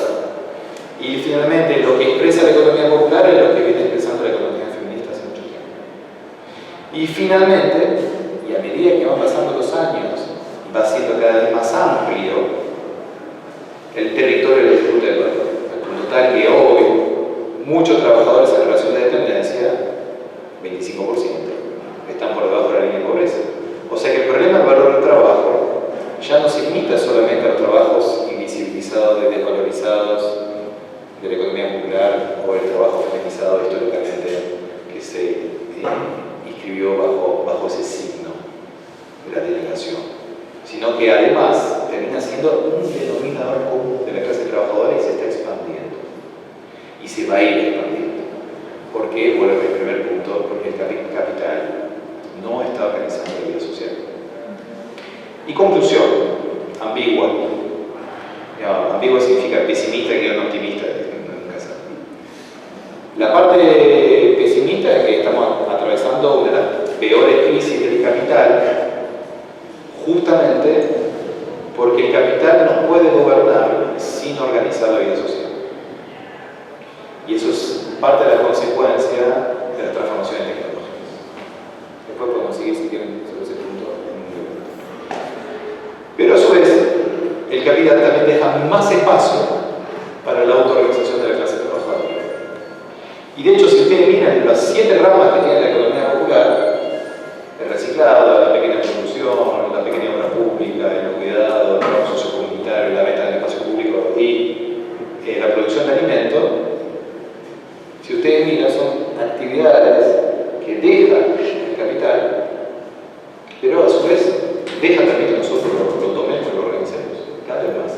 Y finalmente lo que expresa la economía popular es lo que viene expresando la economía feminista hace mucho tiempo. Y finalmente, y a medida que van pasando los años, va siendo cada vez más amplio el territorio de la disputa del valor, al punto tal que hoy muchos trabajadores en relación de dependencia, 25%, están por debajo de la línea de pobreza. O sea que el problema del valor del trabajo ya no se limita solamente a los trabajos invisibilizados y desvalorizados de la economía popular o el trabajo feminizado históricamente que se inscribió bajo ese signo de la delegación, sino que además termina siendo un denominador común de la clase trabajadora y se está expandiendo y se va a ir expandiendo. ¿Por qué? Vuelvo al primer punto, porque el capital no está organizando la vida social. Y conclusión, ambigua. Ambigua significa pesimista y no optimista. La parte pesimista es que estamos atravesando una de las peores crisis del capital, justamente porque el capital no puede gobernar sin organizar la vida social. Y eso es parte de la consecuencia de las transformaciones tecnológicas. Después podemos seguir si quieren sobre ese punto. Pero a su vez, el capital también deja más espacio para la autoorganización de la clase trabajadora. Y de hecho, si ustedes miran las 7 ramas que tiene la economía popular, el reciclado, la pequeña producción, la pequeña obra pública, el cuidado, el trabajo sociocomunitario, deja también que nosotros lo tomemos y lo organicemos, cada vez más.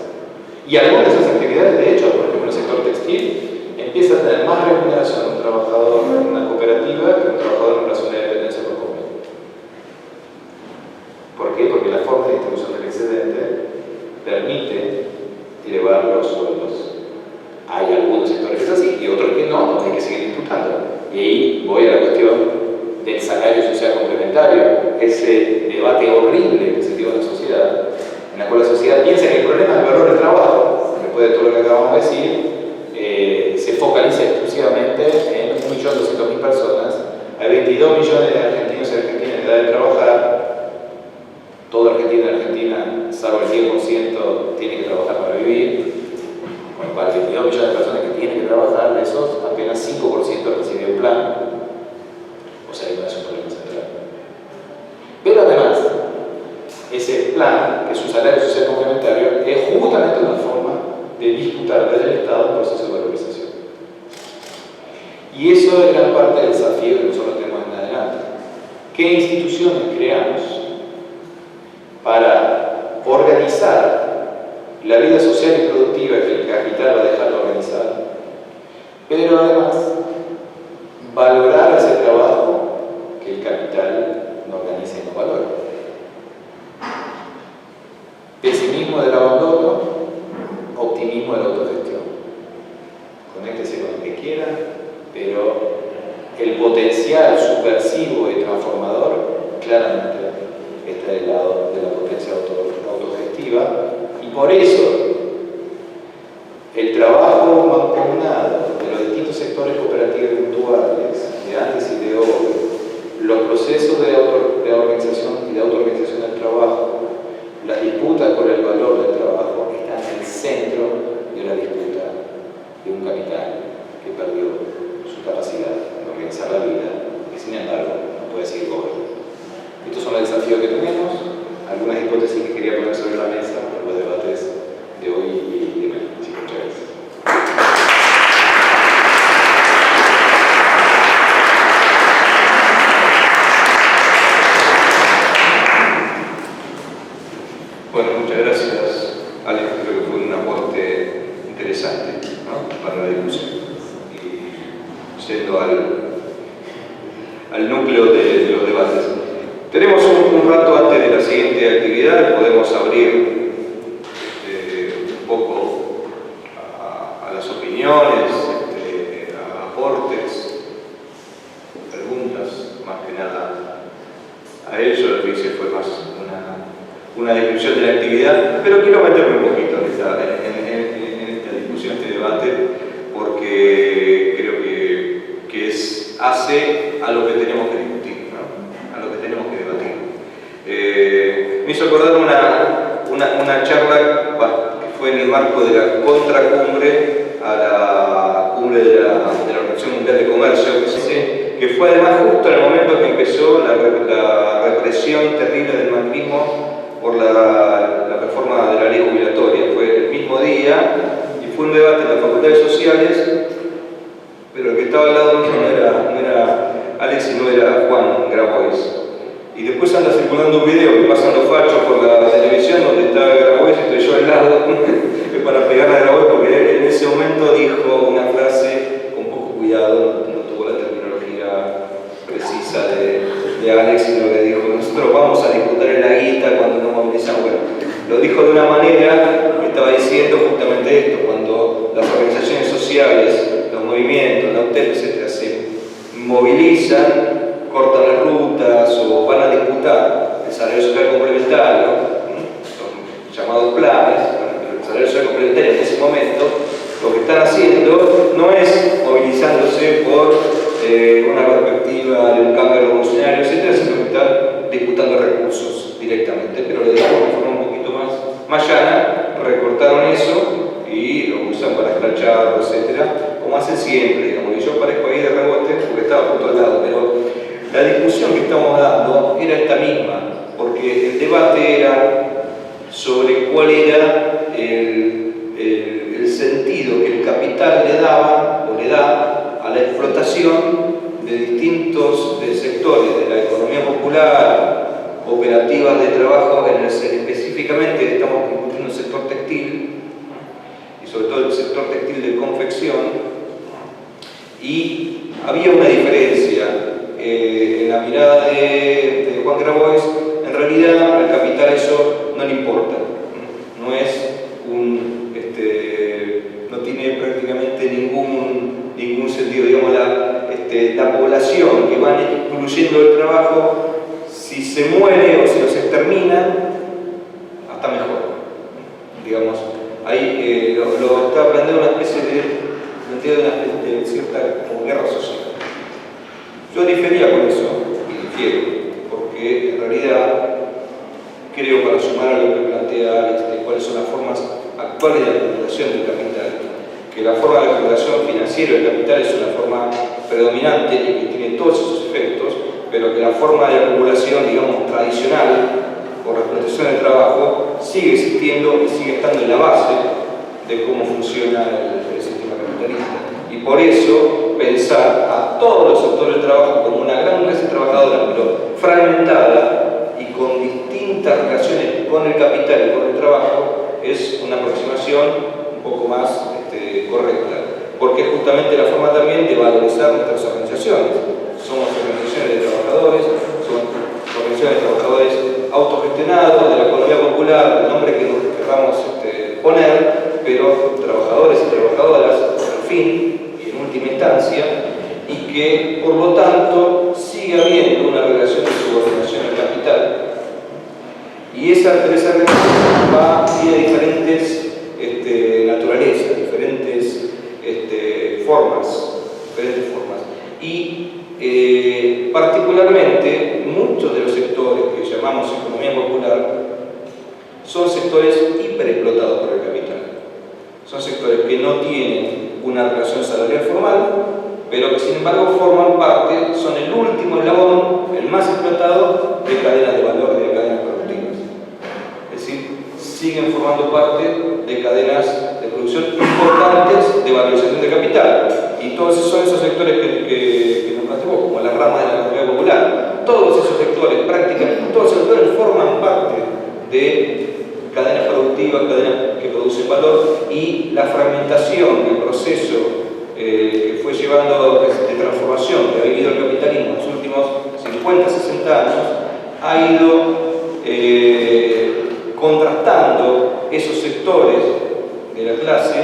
Y algunas de esas actividades, de hecho, por ejemplo, en el sector textil, empieza a tener más remuneración un trabajador en una cooperativa que un trabajador en una relación de dependencia por convenio. ¿Por qué? Porque la forma de distribución del excedente permite elevar los sueldos. Hay algunos sectores que es así y otros que no, hay que seguir disputando. Y ahí voy a la cuestión del salario social complementario, ese debate horrible que se dio en la sociedad, en la cual la sociedad piensa que el problema es el valor del trabajo. Después de todo lo que acabamos de decir, se focaliza exclusivamente en 1.200.000 personas. Hay 22 millones de argentinos y argentinas en edad de trabajar. Todo Argentina, salvo el 10%, tiene que trabajar para vivir. Con lo cual, 22 millones de personas que tienen que trabajar, de esos, apenas 5% recibe un plan. O sea, no es un problema central. Pero además, ese plan, que es un salario social complementario, es justamente una forma de disputar desde el Estado un proceso de valorización. Y eso es gran parte del desafío que nosotros tenemos en adelante. ¿Qué instituciones creamos para organizar la vida social y productiva que el capital va a dejar de organizar, pero además valorar ese trabajo que el capital no organiza y no valora? Pesimismo del abandono, optimismo de la autogestión. Conéctese con lo que quiera, pero el potencial subversivo y transformador claramente está del lado de la potencia autogestiva, y por eso el trabajo mancomunado de los distintos sectores cooperativos virtuales, de antes y de hoy, los procesos de organización y de autoorganización del trabajo, las disputas por el valor del trabajo, están en el centro de la disputa de un capital que perdió su capacidad de organizar la vida y sin embargo no puede seguir gobernando. Estos son los desafíos que tenemos, algunas hipótesis que quería poner sobre la mesa para los debates de hoy y de mañana. Muchas gracias. Bueno, muchas gracias, Alex. Creo que fue un aporte interesante, ¿no?, para la discusión. Y yendo al núcleo de los debates. Tenemos un rato antes de la siguiente actividad, podemos abrir un poco a las opiniones, a aportes, preguntas, más que nada a ello. Lo que hice fue más una descripción de la actividad, pero quiero meterme un poquito en esta discusión, este debate, porque creo que hace a lo que tenemos que discutir, ¿no?, a lo que tenemos que debatir. Me hizo acordar una charla que fue en el marco de la contracumbre a la cumbre de la Organización Mundial de Comercio, que fue además justo en el momento que empezó la represión terrible del macrismo por la reforma de la ley jubilatoria. Fue el mismo día y fue un debate en las facultades sociales, pero el que estaba al lado mío no era Alex y no era Juan Grabois. Y después anda circulando un video que pasan los fachos por la televisión donde está Grabois y estoy yo al lado para pegar a Grabois, porque en ese momento dijo una frase con poco cuidado, no tuvo la terminología precisa de Alex, sino que dijo: nosotros vamos a disputar en la guita cuando nos movilizamos. Bueno, lo dijo de una manera que estaba diciendo justamente esto: cuando las organizaciones sociales, los movimientos, la UTEP, etc., se movilizan, cortan las rutas o van a disputar el salario social complementario, los llamados planes, el salario social complementario en ese momento, lo que están haciendo no es movilizándose por una perspectiva de un cambio revolucionario, etc., sino que están disputando recursos directamente, pero lo digamos de forma un poquito más llana. Recortaron eso y lo usan para escracharlo, etc., como hacen siempre, digamos. Y yo parezco ahí de rebote porque estaba justo al lado, pero la discusión que estamos dando era esta misma, porque el debate era sobre cuál era el sentido que el capital le daba o le da a la explotación de distintos sectores de la economía popular, operativas de trabajo, específicamente estamos discutiendo el sector textil, y sobre todo el sector textil de confección, y había una diferencia en la mirada de Juan Grabois. En realidad al capital eso no le importa, no es no tiene prácticamente ningún sentido, digamos, la población que van excluyendo el trabajo, si se muere o si los extermina, hasta mejor, digamos. Ahí lo está planteando una especie de cierta como guerra social. Yo difería con eso, y difiero, porque en realidad creo, para sumar a lo que plantea Alex, cuáles son las formas actuales de acumulación del capital, que la forma de acumulación financiera del capital es una forma predominante y que tiene todos esos efectos, pero que la forma de acumulación, digamos, tradicional, por la explotación del trabajo, sigue existiendo y sigue estando en la base de cómo funciona el sistema capitalista. Y por eso pensar a todos los sectores del trabajo como una gran clase trabajadora, pero fragmentada y con distintas relaciones con el capital y con el trabajo, es una aproximación un poco más correcta, porque es justamente la forma también de valorizar nuestras organizaciones. Somos organizaciones de trabajadores, somos organizaciones de trabajadores autogestionados, de la economía popular, el nombre que nos queramos poner, pero trabajadores y trabajadoras, al fin y en última instancia, y que por lo tanto sigue habiendo una relación de subordinación al capital. Y esa relación tiene diferentes naturalezas, diferentes formas. Y particularmente muchos de los sectores que llamamos economía popular son sectores hiperexplotados por el capital. Son sectores que no tienen una relación salarial formal, pero que sin embargo forman parte, son el último eslabón, el más explotado de cadenas de valor y de cadenas productivas. Es decir, siguen formando parte de cadenas de producción importantes de valorización de capital. Y todos son esos sectores que nos planteamos, como la rama de la economía popular. Todos esos sectores, prácticamente todos esos sectores forman parte de cadenas productivas, cadenas que producen valor, y la fragmentación del proceso que fue llevando de transformación que ha vivido el capitalismo en los últimos 50, 60 años, ha ido contrastando esos sectores de la clase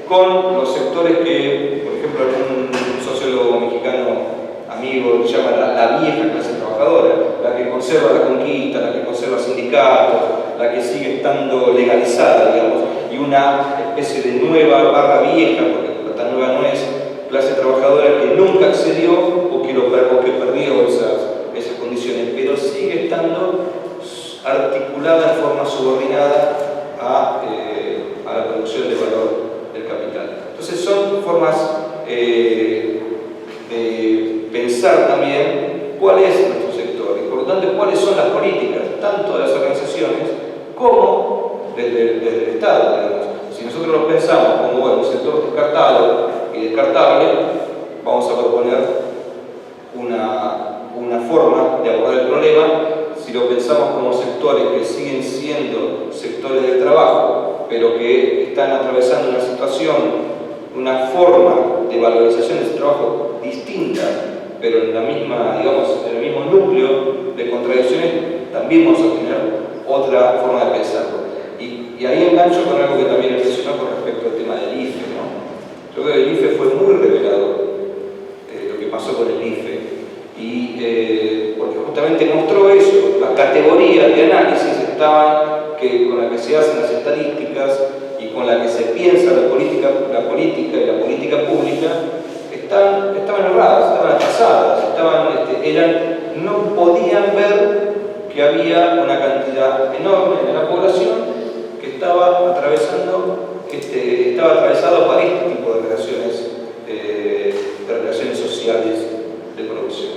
con los sectores que, por ejemplo, un sociólogo mexicano amigo llama la vieja clase trabajadora, la que conserva la conquista, la que conserva sindicatos, la que sigue estando legalizada, digamos, y una especie de nueva barra vieja, porque tan nueva no es, clase trabajadora que nunca accedió o que perdió esas condiciones, pero sigue estando articulada en forma subordinada a la producción de valor del capital. Entonces son formas de pensar también cuál es nuestro sector y por lo tanto cuáles son las políticas, tanto de las organizaciones como desde el Estado, digamos. Si nosotros lo pensamos como un sector descartado y descartable, vamos a proponer una forma de abordar el problema. Si lo pensamos como sectores que siguen siendo sectores del trabajo, pero que están atravesando una situación, una forma de valorización de ese trabajo distinta, pero en la misma, digamos, en el mismo núcleo de contradicciones, también vamos a tener otra forma de pensarlo. Y ahí engancho con algo que también mencionó con respecto al tema del IFE, ¿no? Yo creo que el IFE fue muy revelador, lo que pasó con el IFE, y porque justamente mostró eso, las categorías de análisis con las que se hacen las estadísticas y con las que se piensa la política y la política pública, estaban erradas, estaban atrasadas, no podían ver que había una cantidad enorme de la población que estaba atravesado por este tipo de relaciones sociales de producción.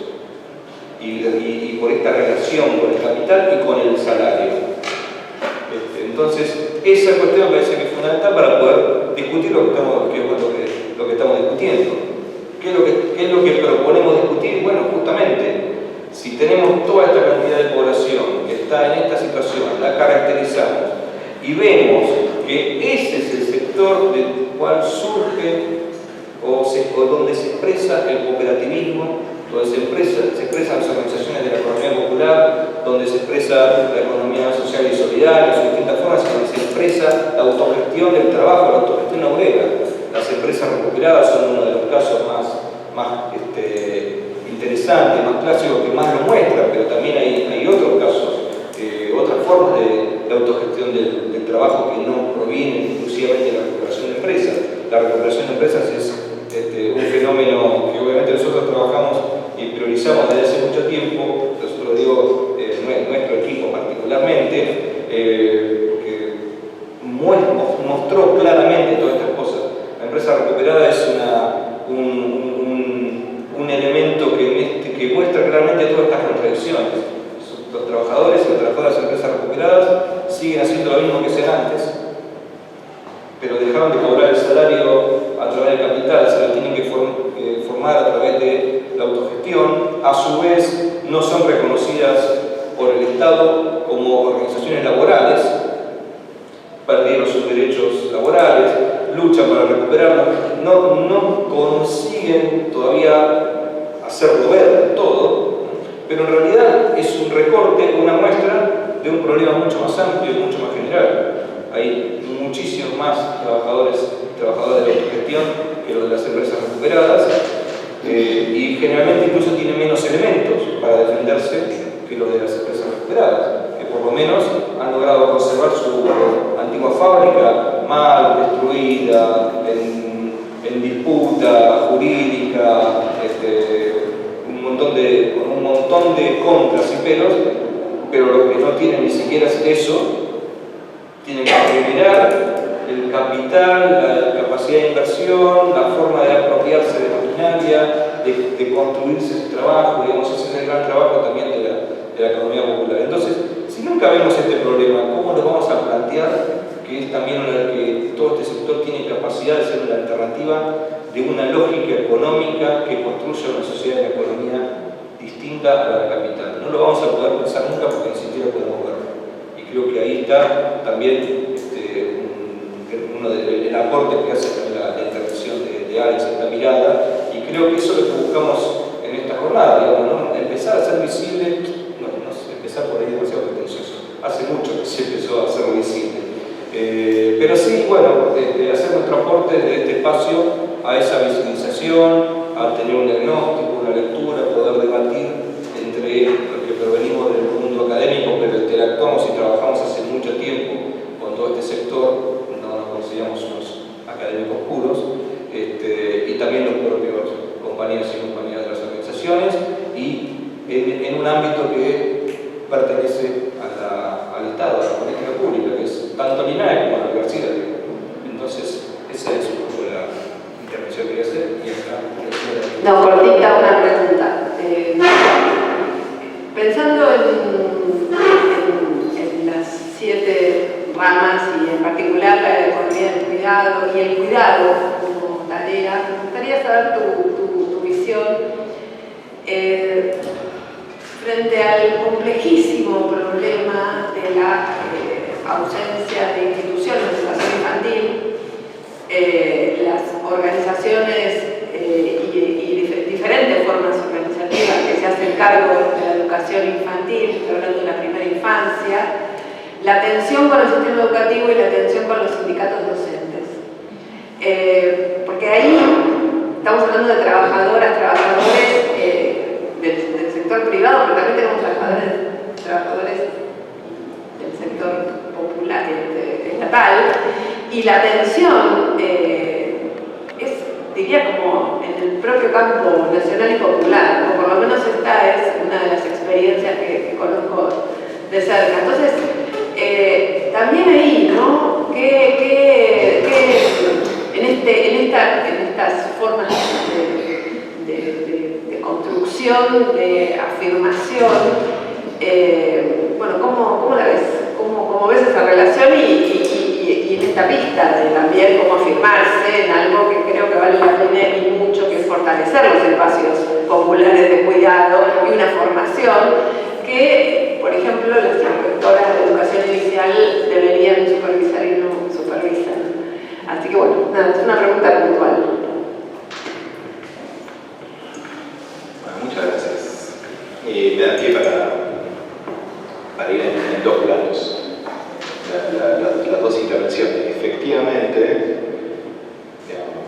Y por esta relación con el capital y con el salario. Entonces, esa cuestión me parece que es fundamental para poder discutir lo que estamos discutiendo. ¿Qué es lo que proponemos discutir? Bueno, justamente, si tenemos toda esta cantidad de población que está en esta situación, la caracterizamos y vemos que ese es el sector del cual surge o donde se expresa el cooperativismo, donde se expresan las organizaciones de la economía popular, donde se expresa la economía social y solidaria, en sus distintas formas, donde se expresa la autogestión del trabajo, la autogestión obrera. Las empresas recuperadas son uno de los casos más interesantes, más clásicos, que más lo muestran, pero también hay otros casos, otras formas de autogestión del trabajo que no provienen exclusivamente de la recuperación de empresas. La recuperación de empresas es un fenómeno que obviamente nosotros trabajamos y priorizamos desde hace mucho tiempo, nosotros digo, nuestro equipo particularmente, porque mostró claramente todas estas cosas. La empresa recuperada es un elemento que muestra claramente todas estas contradicciones. Los trabajadores y las trabajadoras de empresas recuperadas siguen haciendo lo mismo que hacían antes, pero dejaron de cobrar el salario a través del capital, se lo tienen que formar a través de la autogestión. A su vez, no son reconocidas por el Estado como organizaciones laborales, perdieron sus derechos laborales, luchan para recuperarlos, no consiguen todavía hacerlo ver todo, pero en realidad es un recorte, una muestra de un problema mucho más amplio y mucho más general. Hay muchísimos más trabajadores y trabajadoras de la autogestión que los de las empresas recuperadas, y generalmente incluso tienen menos elementos para defenderse que los de las empresas recuperadas, que por lo menos han logrado conservar su antigua fábrica mal destruida, en disputa jurídica, con un montón de contras y peros, pero lo que no tienen ni siquiera es eso. Tienen que generar el capital, la capacidad de inversión, la forma de apropiarse de maquinaria, de construirse ese trabajo, digamos, hacer el gran trabajo también de la economía popular. Entonces, si nunca vemos este problema, ¿cómo lo vamos a plantear? Que es también que todo este sector tiene capacidad de ser una alternativa de una lógica económica que construya una sociedad y una economía distinta a la del capital. No lo vamos a poder pensar nunca porque ni siquiera podemos verlo. Y creo que ahí está también uno del aporte que hace también la intervención de Alex, esta mirada, y creo que eso es lo que buscamos en esta jornada, digamos, ¿no? Empezar a ser visible, no sé, empezar por ahí demasiado pretencioso, hace mucho que se empezó a ser visible, pero sí, bueno, hacer nuestro aporte de este espacio a esa visibilización, a tener un diagnóstico, una lectura, poder debatir entre los que provenimos del mundo académico, pero interactuamos y trabajamos hace mucho tiempo con todo este sector, no nos consideramos unos académicos puros, y también los propios compañeros y compañeras de las organizaciones, y en un ámbito que pertenece al Estado, a la política pública, que es tanto el INAE como la universidad. Entonces, esa es un poco la intervención que voy a hacer, y acá. No, cortita una pregunta. Pensando en las 7 ramas y en particular la economía del cuidado y el cuidado como tarea, me gustaría saber tu visión frente al complejísimo problema de la ausencia de instituciones de educación infantil. Las organizaciones y diferentes formas organizativas que se hacen cargo de la educación infantil, estoy hablando de la primera infancia, la tensión con el sistema educativo y la tensión con los sindicatos docentes. Porque ahí estamos hablando de trabajadores del sector privado, pero también tenemos trabajadores del sector popular, estatal, y la tensión es, diría, como en el propio campo nacional y popular, o por lo menos esta es una de las experiencias que conozco de cerca. Entonces, también ahí, ¿no? En estas formas de construcción, de afirmación, bueno, ¿cómo la ves? ¿Cómo ves esa relación y en esta pista de también cómo afirmarse en algo que creo que vale la pena y mucho, que es fortalecer los espacios populares de cuidado y una formación que por ejemplo, las inspectoras de educación inicial deberían supervisar y no supervisan. Así que bueno, nada, es una pregunta puntual. Bueno, muchas gracias. Me da pie para ir en dos planos. Las dos intervenciones. Efectivamente, digamos,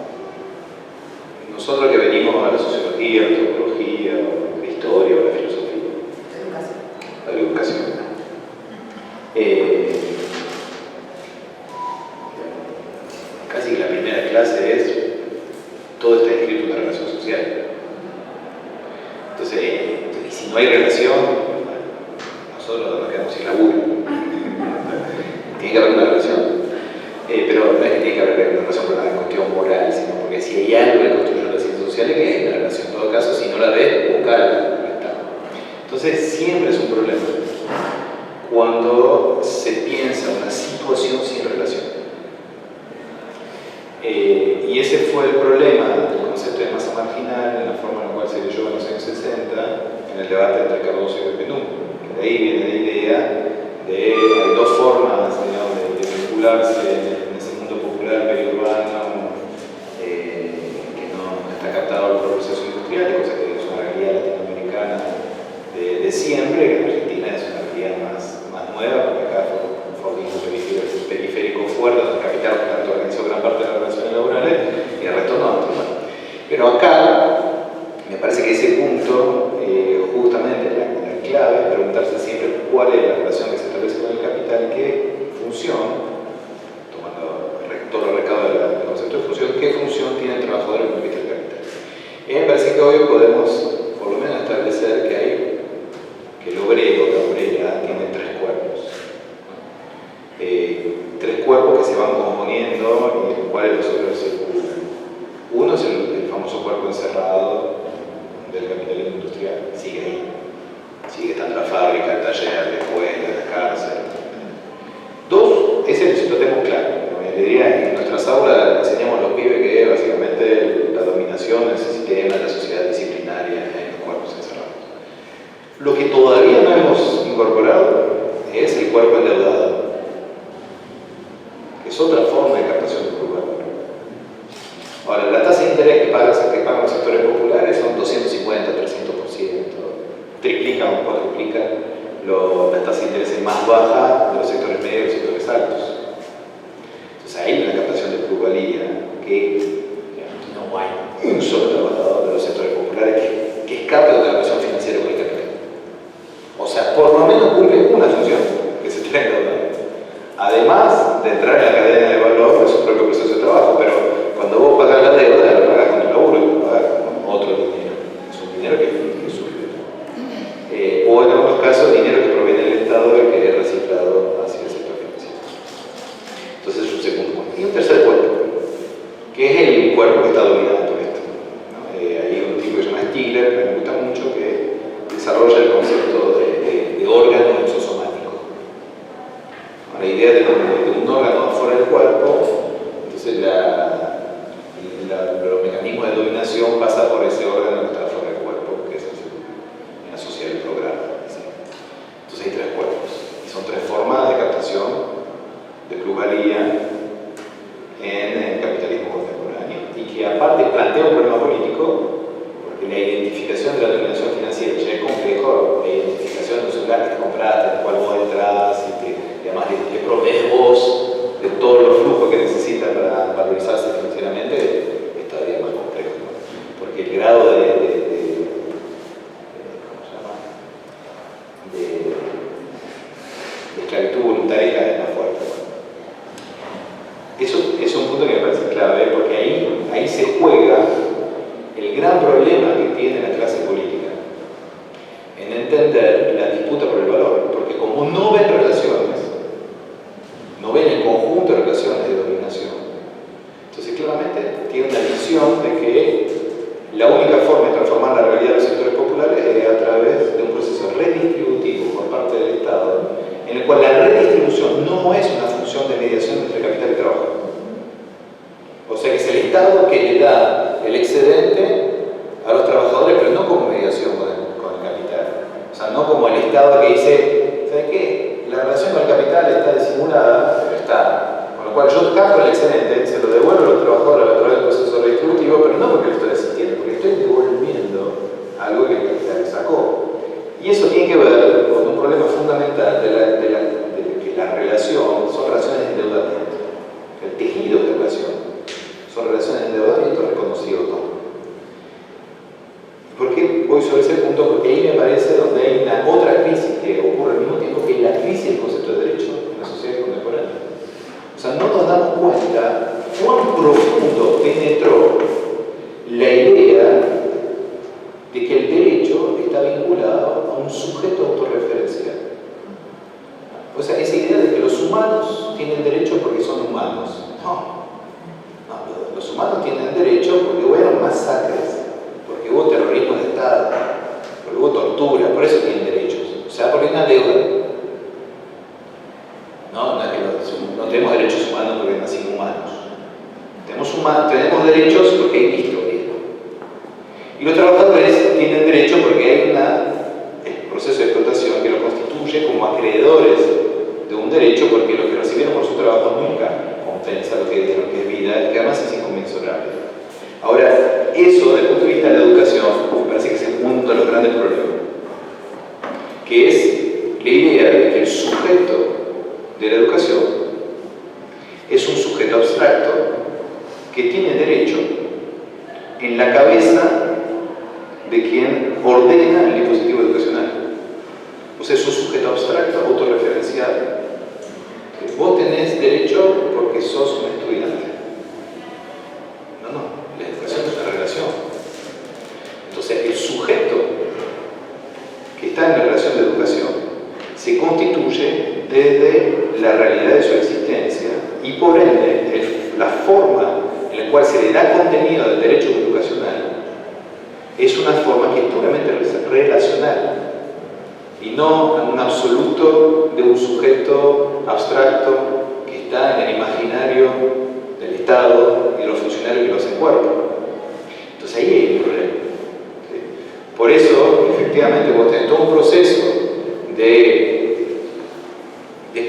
nosotros que venimos a la sociología, a la antropología, a la historia, a la filosofía, a la educación, casi que la primera clase es todo está escrito en una relación social. Entonces, y si no hay relación, nosotros nos quedamos sin laburo. Tiene que haber una relación. Pero no es que tiene que haber una relación por una cuestión moral, sino porque si hay algo que construye las ciencias sociales, que es la relación. En todo caso, si no la ves, buscala. Entonces, siempre es un problema cuando se piensa una situación sin relación. Y ese fue el problema del concepto de masa marginal, en la forma en la cual se leyó en los años 60, en el debate entre Cardoso y Benú. De ahí viene la idea de hay dos formas, digamos, de vincularse en ese mundo popular periurbano que no está captado por el proceso industrial, cosa que es una realidad latinoamericana de siempre, que en Argentina es una realidad más nueva, porque acá fue un Fordismo periférico fuerte, donde el capital organizó gran parte de las relaciones laborales y el resto no. Pero acá me parece que ese punto, justamente la clave es preguntarse siempre cuál es la relación que se establece con el capital, qué función, tomando todo el recado del concepto de función, qué función tiene el trabajador en el punto de vista del capital. Y me parece que hoy podemos, por lo menos, establecer que el obrero, la obrera, tiene tres cuerpos. Tres cuerpos que se van componiendo y en los cuales los obreros circulan. Uno es el famoso cuerpo encerrado del capitalismo industrial, sigue ahí. Sigue estando la fábrica, el taller, la escuela, la cárcel. Dos, ese lo tenemos claro. Le diría, en nuestras aulas le enseñamos a los pibes que básicamente la dominación del sistema, la sociedad disciplinaria en los cuerpos encerrados. Lo que todavía no hemos incorporado es el cuerpo endeudado, que es otra forma de captación de valor. Ahora, la tasa de interés que pagan los sectores populares son 250, 300%. Triplican o cuadruplican las tasas de interés más bajas de los sectores medios y los sectores altos. Entonces, ahí hay una captación de plusvalía que no hay un solo trabajador de los sectores populares que escape de una relación financiera con el capital. O sea, por lo menos cumple una función, que se trae endeudado. Además de entrar en la cadena de valor de su propio proceso de trabajo, pero cuando vos pagás la deuda, lo pagás con tu laburo, lo pagás con otro dinero. Es un dinero que sube. O en algunos casos, dinero que proviene del Estado y que es reciclado hacia el sector financiero. Entonces, es un segundo cuerpo. Y un tercer cuerpo, que es el cuerpo que está dominado por esto. Hay un tipo que se llama Stigler, que me gusta mucho, que desarrolla el concepto de órgano exosomático. La idea de un órgano afuera del cuerpo, entonces los mecanismos de dominación pasan por ese órgano que está afuera del cuerpo, que es en la sociedad del programa. ¿Sí? Entonces hay tres cuerpos, y son tres formas de captación de plusvalía en el capitalismo contemporáneo, y que aparte plantea un problema político, porque la identificación de la dominación financiera ya es complejo, la identificación de un celular que te compraste, del cual vos entras, y además le provees vos de todos los flujos que necesitas para valorizarse financieramente, es todavía más complejo, ¿no? Porque el grado de esclavitud voluntaria es cada vez más fuerte. Eso es un punto que me parece clave, porque ahí se juega el gran problema que tiene la clase política en entender la disputa por el valor, porque como no ven relaciones, no ven el conjunto de relaciones de dominación, entonces claramente tiene una visión de que la única forma de transformar la realidad de los sectores populares es a través de un proceso redistributivo por parte del Estado, en el cual la redistribución no es una función de mediación entre capital y trabajo. O sea que es el Estado que le da el excedente a los trabajadores, pero no como mediación con el capital. O sea, no como el Estado que dice, relación al capital está disimulada, pero está. Con lo cual yo capto el excedente, se lo devuelvo a los trabajadores a través del proceso redistributivo, pero no porque lo estoy asistiendo, porque estoy devolviendo algo que el capital sacó. Y eso tiene que ver con un problema fundamental de que la relación son relaciones de endeudamiento. El tejido de relación son relaciones de endeudamiento reconocido todo. ¿Por qué voy sobre ese punto? Porque ahí me parece donde hay una otra crisis que ocurre al mismo tiempo que la crisis del concepto de derecho en la sociedad contemporánea. O sea, no nos damos cuenta cuán profundo penetró la idea de que el derecho está vinculado a un sujeto autorreferencial. O sea, esa idea de que los humanos tienen derecho porque son humanos. No, los humanos tienen derecho porque hubo masacres, porque hubo terrorismo de Estado, porque hubo tortura, por eso tienen derechos. O sea, porque hay una deuda. No es que no tenemos derechos humanos porque nacimos humanos. Tenemos derechos porque hay historia. Y los trabajadores tienen derecho porque hay un proceso de explotación que los constituye como acreedores de un derecho, porque lo que recibieron por su trabajo nunca compensa lo que es vida y que además es inconmensurable. Ahora, eso desde el punto de vista de la educación me parece que es uno de los grandes problemas, que es la idea de que el sujeto de la educación es un sujeto abstracto que tiene derecho en la cabeza de quien ordena el dispositivo educacional. O sea, es un sujeto abstracto, autorreferencial. Vos tenés derecho porque sos un estudiante. No, la educación es una relación. Entonces, el sujeto que está en la relación de educación se constituye desde la realidad de su existencia y por ende, la forma en la cual se le da contenido al derecho educacional es una forma que es puramente relacional y no un absoluto de un sujeto abstracto que está en el imaginario del Estado y de los funcionarios que lo hacen cuerpo. Entonces ahí hay un problema. ¿Sí? Por eso, efectivamente, vos tenés todo un proceso de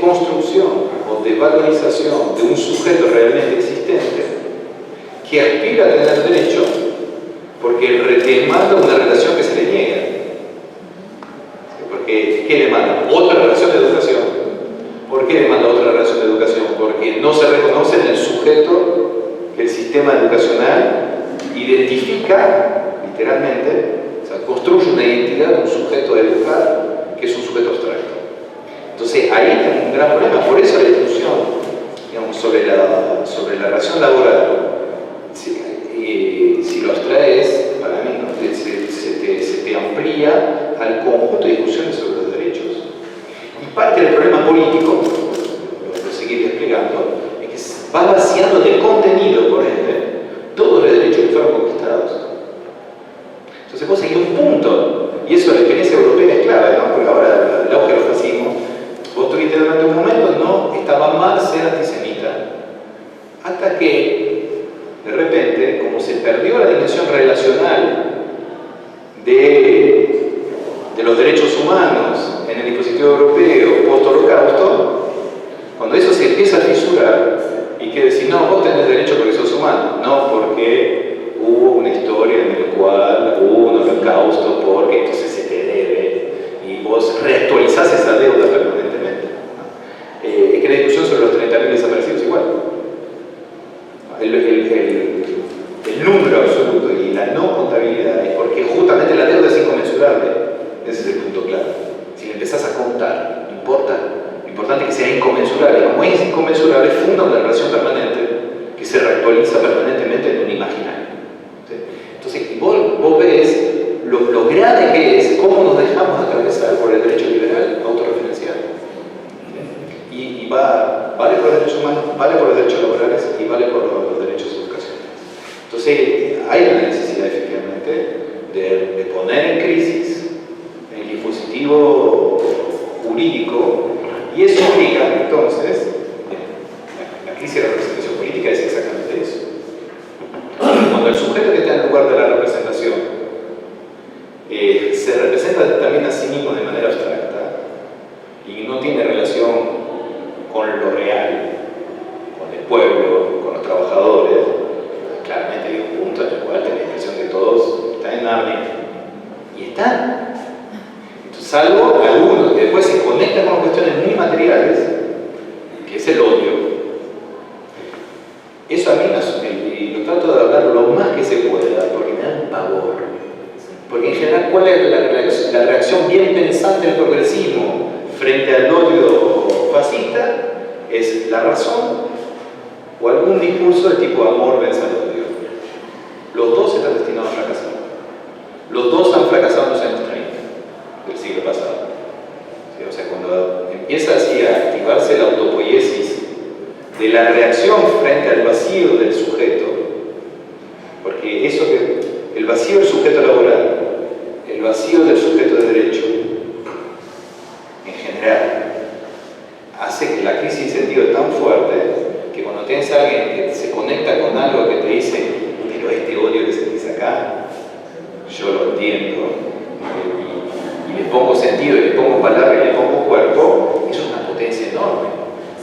construcción o de valorización de un sujeto realmente existente que aspira a tener derecho porque demanda una relación que se le niega. Porque, ¿qué demanda? Otra relación de educación. ¿Por qué demanda otra relación de educación? Porque no se reconoce en el sujeto que el sistema educacional identifica, literalmente, o sea, construye una identidad de un sujeto a educar que es un sujeto abstracto. Entonces, ahí tenemos un gran problema. Por eso la discusión, digamos, sobre la relación laboral, si lo abstraes, para mí, ¿no? se te amplía al conjunto de discusiones sobre los derechos. Y parte del problema político, lo voy a seguir explicando, es que va vaciando de contenido, por ende, todos los derechos que fueron conquistados. Entonces vos hay un punto, y eso la experiencia europea es clave, ¿no? Porque ahora el auge del fascismo, vos tuviste durante un momento, no estaba mal ser antisemita, hasta que de repente, como se perdió la dimensión relacional de los derechos humanos en el dispositivo europeo post-holocausto, cuando eso se empieza a fisurar y que decir, no, vos tenés derecho porque sos humano, no porque hubo una historia en la cual hubo un holocausto, porque entonces se te debe y vos reactualizás esa deuda permanentemente. Es que la discusión sobre los 30.000 desaparecidos igual. El número absoluto y la no contabilidad es porque justamente la deuda es inconmensurable. Ese es el punto clave. Si le empezás a contar, no importa. Lo importante es que sea inconmensurable. Como es inconmensurable, funda una relación permanente que se reactualiza permanentemente en un imaginario. ¿Sí? Entonces, vos ves lo grave que es, cómo nos dejamos atravesar por el derecho liberal autorreferencial. Y vale por los derechos humanos, vale por los derechos laborales y vale por los derechos educacionales. Entonces, hay una necesidad efectivamente de poner en crisis el dispositivo jurídico, y eso implica entonces la crisis de la representación política es exactamente eso. Cuando el sujeto que está en el lugar de la representación se representa también a sí mismo de manera abstracta y no tiene relación con los trabajadores, claramente hay un punto en el cual tenés la impresión que todos están en Narnia. Y están. Entonces, salvo algunos que después se conectan con cuestiones muy materiales, que es el odio. Eso a mí y lo trato de hablar lo más que se pueda, porque me da un pavor. Porque en general, ¿cuál es la reacción bien pensante del progresismo frente al odio fascista? Es la razón o algún discurso de tipo amor vence al odio. Los dos están destinados a fracasar. Los dos han fracasado en los años 30 del siglo pasado. ¿Sí? O sea, cuando empieza así a activarse la autopoiesis de la reacción frente al vacío del sujeto, porque eso que el vacío del sujeto laboral, el vacío del sujeto de derecho, en general, hace que la crisis de sentido es tan fuerte que cuando tienes a alguien que se conecta con algo que te dice, pero este odio que sentís acá, yo lo entiendo, y le pongo sentido, y le pongo palabra, y le pongo cuerpo, eso es una potencia enorme.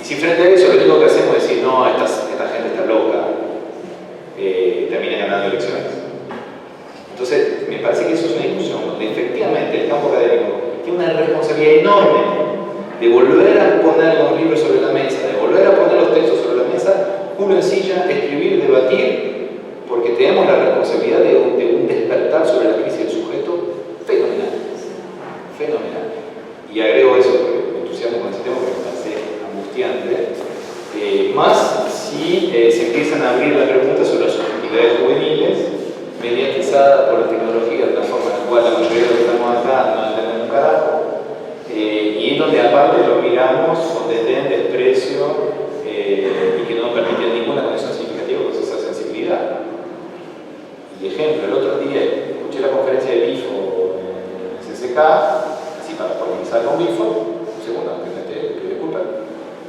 Y si frente a eso lo único que hacemos es decir, no, esta gente está loca, termina ganando elecciones. Entonces, me parece que eso es una discusión donde efectivamente el campo académico tiene una responsabilidad enorme de volver a poner los libros sobre la mesa, de volver a poner los textos sobre la mesa, uno en silla, escribir, debatir, porque tenemos la responsabilidad de un despertar sobre la crisis del sujeto fenomenal. Fenomenal. Y agrego eso, porque me entusiasmo con ese tema, porque me parece angustiante. Más si se empiezan a abrir las preguntas sobre las subjetividades juveniles, mediatizadas por la tecnología, de una forma en la cual la mayoría de los que estamos acá no entendemos un carajo, y donde aparte lo miramos con desdén, desprecio, y que no permite ninguna conexión significativa con esa sensibilidad. Y ejemplo, el otro día escuché la conferencia de Bifo en CCK, así para polemizar con Bifo, un segundo, antes de que disculpa,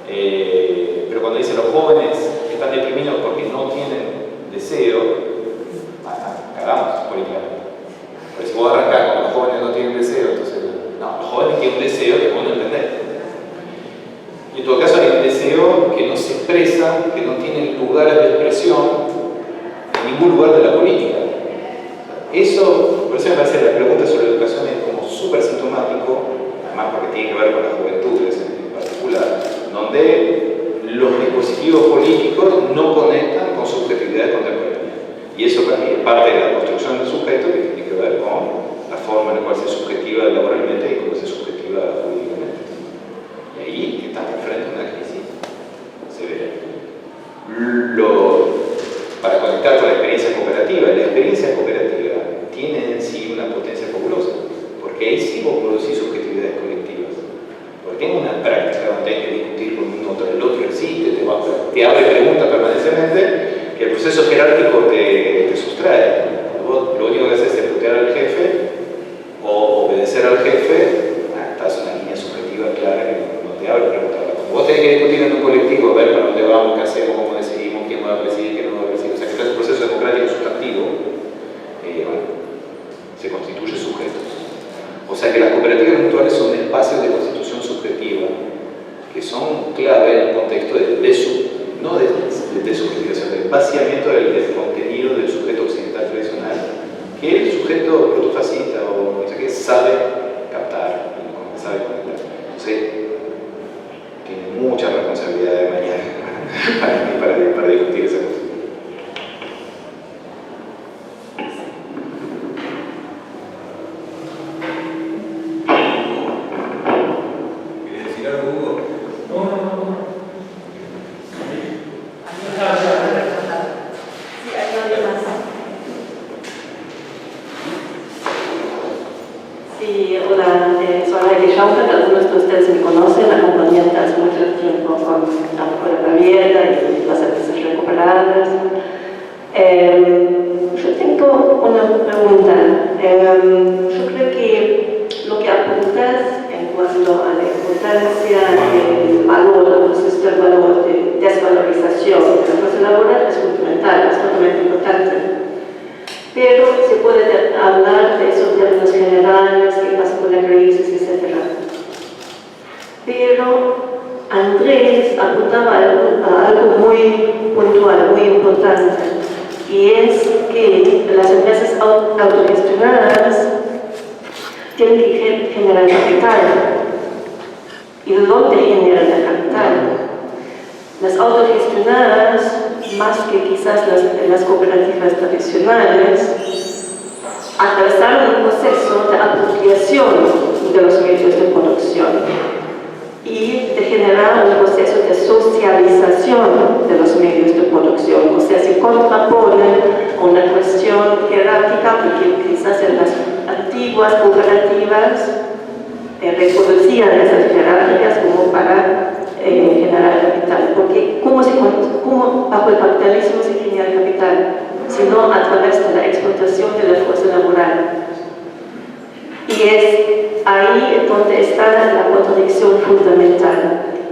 pero cuando dice los jóvenes que están deprimidos porque no tienen deseo, cagamos políticamente. Pero si vos arrancás con los jóvenes no tienen deseo, entonces, no, los jóvenes tienen un deseo que vos no entendés. Y en todo caso hay un deseo que no se expresa, que no tiene lugares de expresión en ningún lugar de la política. Eso, por eso me parece la pregunta sobre educación es como súper sintomático, además porque tiene que ver con las juventudes en particular, donde los dispositivos políticos no conectan con subjetividades contemporáneas. Y eso para mí es parte de la construcción del sujeto que tiene que ver con la forma en la cual se subjetiva laboralmente y cómo se subjetiva jurídicamente. Y ahí estamos frente a una crisis severa. Para conectar con la experiencia cooperativa tiene en sí una potencia fabulosa, porque ahí sí vos producís subjetividades colectivas. Porque tengo una práctica donde hay que discutir con un otro, el otro existe, te abre preguntas permanentemente que el proceso jerárquico te sustrae. Vos lo único que haces es putear al jefe o obedecer al jefe, estás en una línea subjetiva clara que no te abre preguntas. Vos tenés que discutir en un colectivo, ver para dónde vamos, qué hacemos, cómo decidimos, quién va a presidir, quién no va a presidir. O sea, que todo el proceso democrático sustantivo se constituye sujetos. O sea que las cooperativas mutuales son espacios de constitución subjetiva que son clave en el contexto no de desubjetivación, de vaciamiento del contenido del sujeto occidental tradicional, que el sujeto protofascista o no sé qué sabe captar, sabe conectar. Entonces, tiene mucha responsabilidad de mañana para discutir esa cosa. Algunos de ustedes me conocen, acompañante hace mucho tiempo con la Fuera Abierta y las empresas recuperadas. muy puntual, muy importante, y es que las empresas autogestionadas tienen que generar capital. ¿Y de dónde generan el capital? Las autogestionadas, más que quizás las cooperativas tradicionales, atravesaron un proceso de apropiación de los medios de producción y de generar un proceso de socialización de los medios de producción. O sea, se contrapone a una cuestión jerárquica, porque quizás en las antiguas cooperativas reproducían esas jerarquías como para generar capital. Porque ¿cómo bajo el capitalismo se genera capital? Sino a través de la explotación de la fuerza laboral. Y es ahí donde está la contradicción fundamental.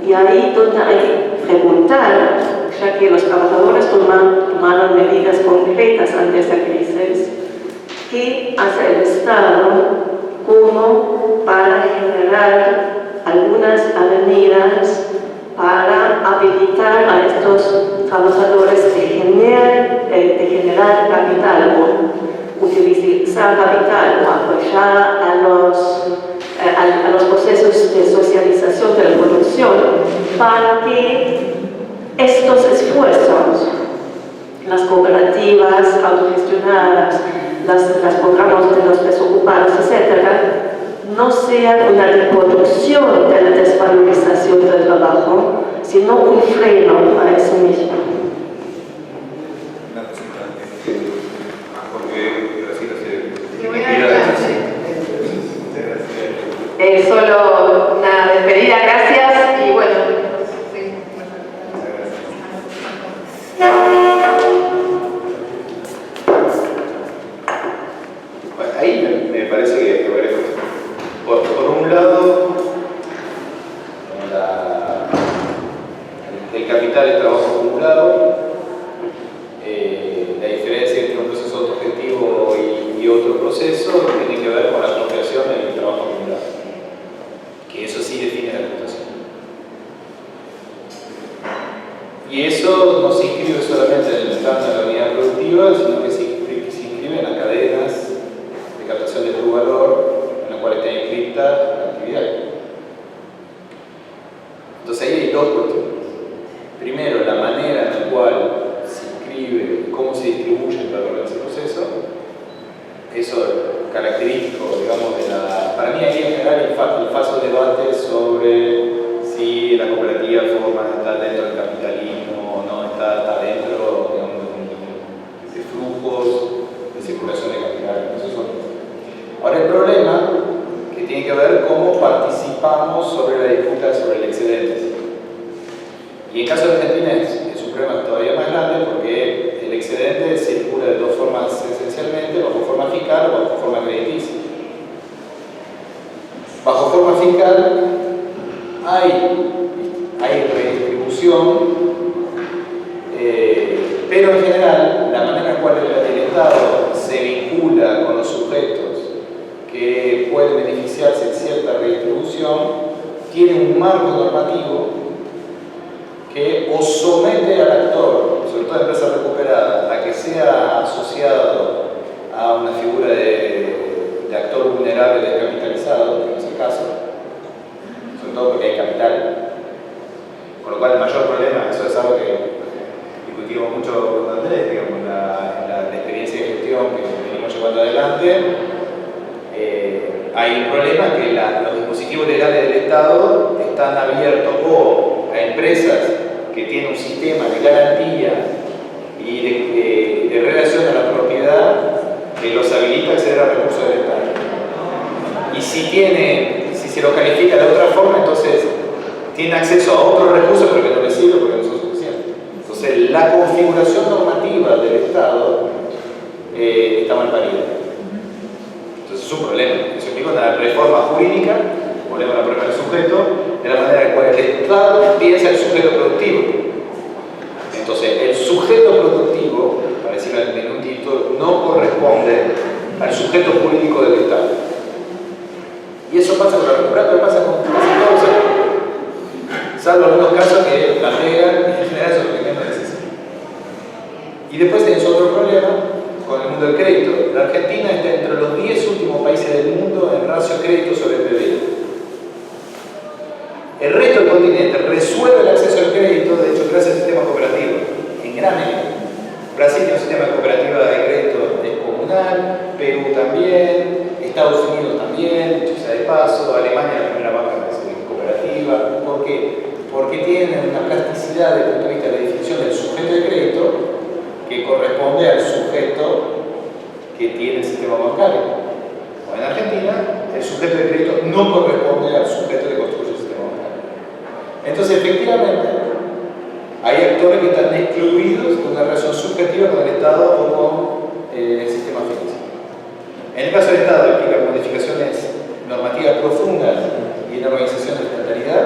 Y ahí donde hay que preguntar, ya que los trabajadores tomaron medidas concretas ante esa crisis, ¿qué hace el Estado como para generar algunas avenidas para habilitar a estos trabajadores de generar capital o utilizar capital o apoyar a los procesos de socialización de la producción para que estos esfuerzos, las cooperativas autogestionadas, los programas de los desocupados, etc., no sean una reproducción de la desvalorización del trabajo, sino un freno a eso mismo. Solo una despedida, gracias y bueno. Ahí me parece que por un lado el capital es trabajo acumulado, la diferencia entre un proceso autogestivo y otro proceso tiene que ver con la apropiación del trabajo acumulado, que eso sí define la explotación. Y eso no se inscribe solamente en el plano de la unidad productiva, sino que se inscribe en las cadenas de captación de tu valor en las cuales está inscrita la actividad. Entonces ahí hay dos cuestiones. Primero, la manera en la cual se inscribe, cómo se distribuye el valor de ese proceso. Eso es característico, digamos, para mí ahí en general el falso debate sobre si la cooperativa está dentro del capitalismo o no está dentro, digamos, de flujos de circulación de capital. Ahora el problema que tiene que ver cómo participamos sobre la disputa sobre el excedente. Y en el caso de Argentina es un problema todavía más grande porque el excedente circula de dos formas esencialmente, bajo forma fiscal o bajo forma crediticia. Bajo forma fiscal hay redistribución, pero en general la manera en la cual el Estado se vincula con los sujetos que pueden beneficiarse de cierta redistribución tiene un marco normativo que o somete al actor, sobre todo en empresa recuperada, a que sea asociado a una figura de actor vulnerable descapitalizado, que no es el caso, sobre todo porque hay capital. Con lo cual el mayor problema, eso es algo que discutimos mucho con Andrés, digamos, la experiencia de gestión que venimos llevando adelante. Hay un problema que los dispositivos legales del Estado están abiertos o a empresas que tienen un sistema de garantía y de relación a la propiedad que los habilita a acceder a recursos del Estado. Y si se lo califica de otra forma, entonces tiene acceso a otros recursos pero que no les sirve porque no son suficientes. Entonces la configuración normativa del Estado está mal parida. Entonces es un problema. Eso implica una reforma jurídica, volvemos a la problema del sujeto, de la manera en la cual el Estado piensa el sujeto productivo. Entonces el sujeto productivo, para decirlo en un título, no corresponde al sujeto jurídico del Estado. Y eso pasa con la recuperación, pero pasa con casi todos, salvo algunos casos que la pegan y en general son los que menos necesitan. del continente resuelve el acceso al crédito, de hecho, gracias al sistema cooperativo, en gran medida. Brasil tiene un sistema de cooperativa de crédito descomunal, Perú también, Estados Unidos también, dicho sea de paso, Alemania la primera banca cooperativa. ¿Por qué? Porque tienen una plasticidad desde el punto de vista de la definición del sujeto de crédito que corresponde al sujeto que tiene el sistema bancario. O en Argentina, el sujeto de crédito no corresponde al sujeto que construye el sistema bancario. Entonces, efectivamente, hay actores que están excluidos de una relación subjetiva con el Estado o con el sistema financiero. En el caso del Estado, implica modificaciones normativas profundas y una organización de estatalidad.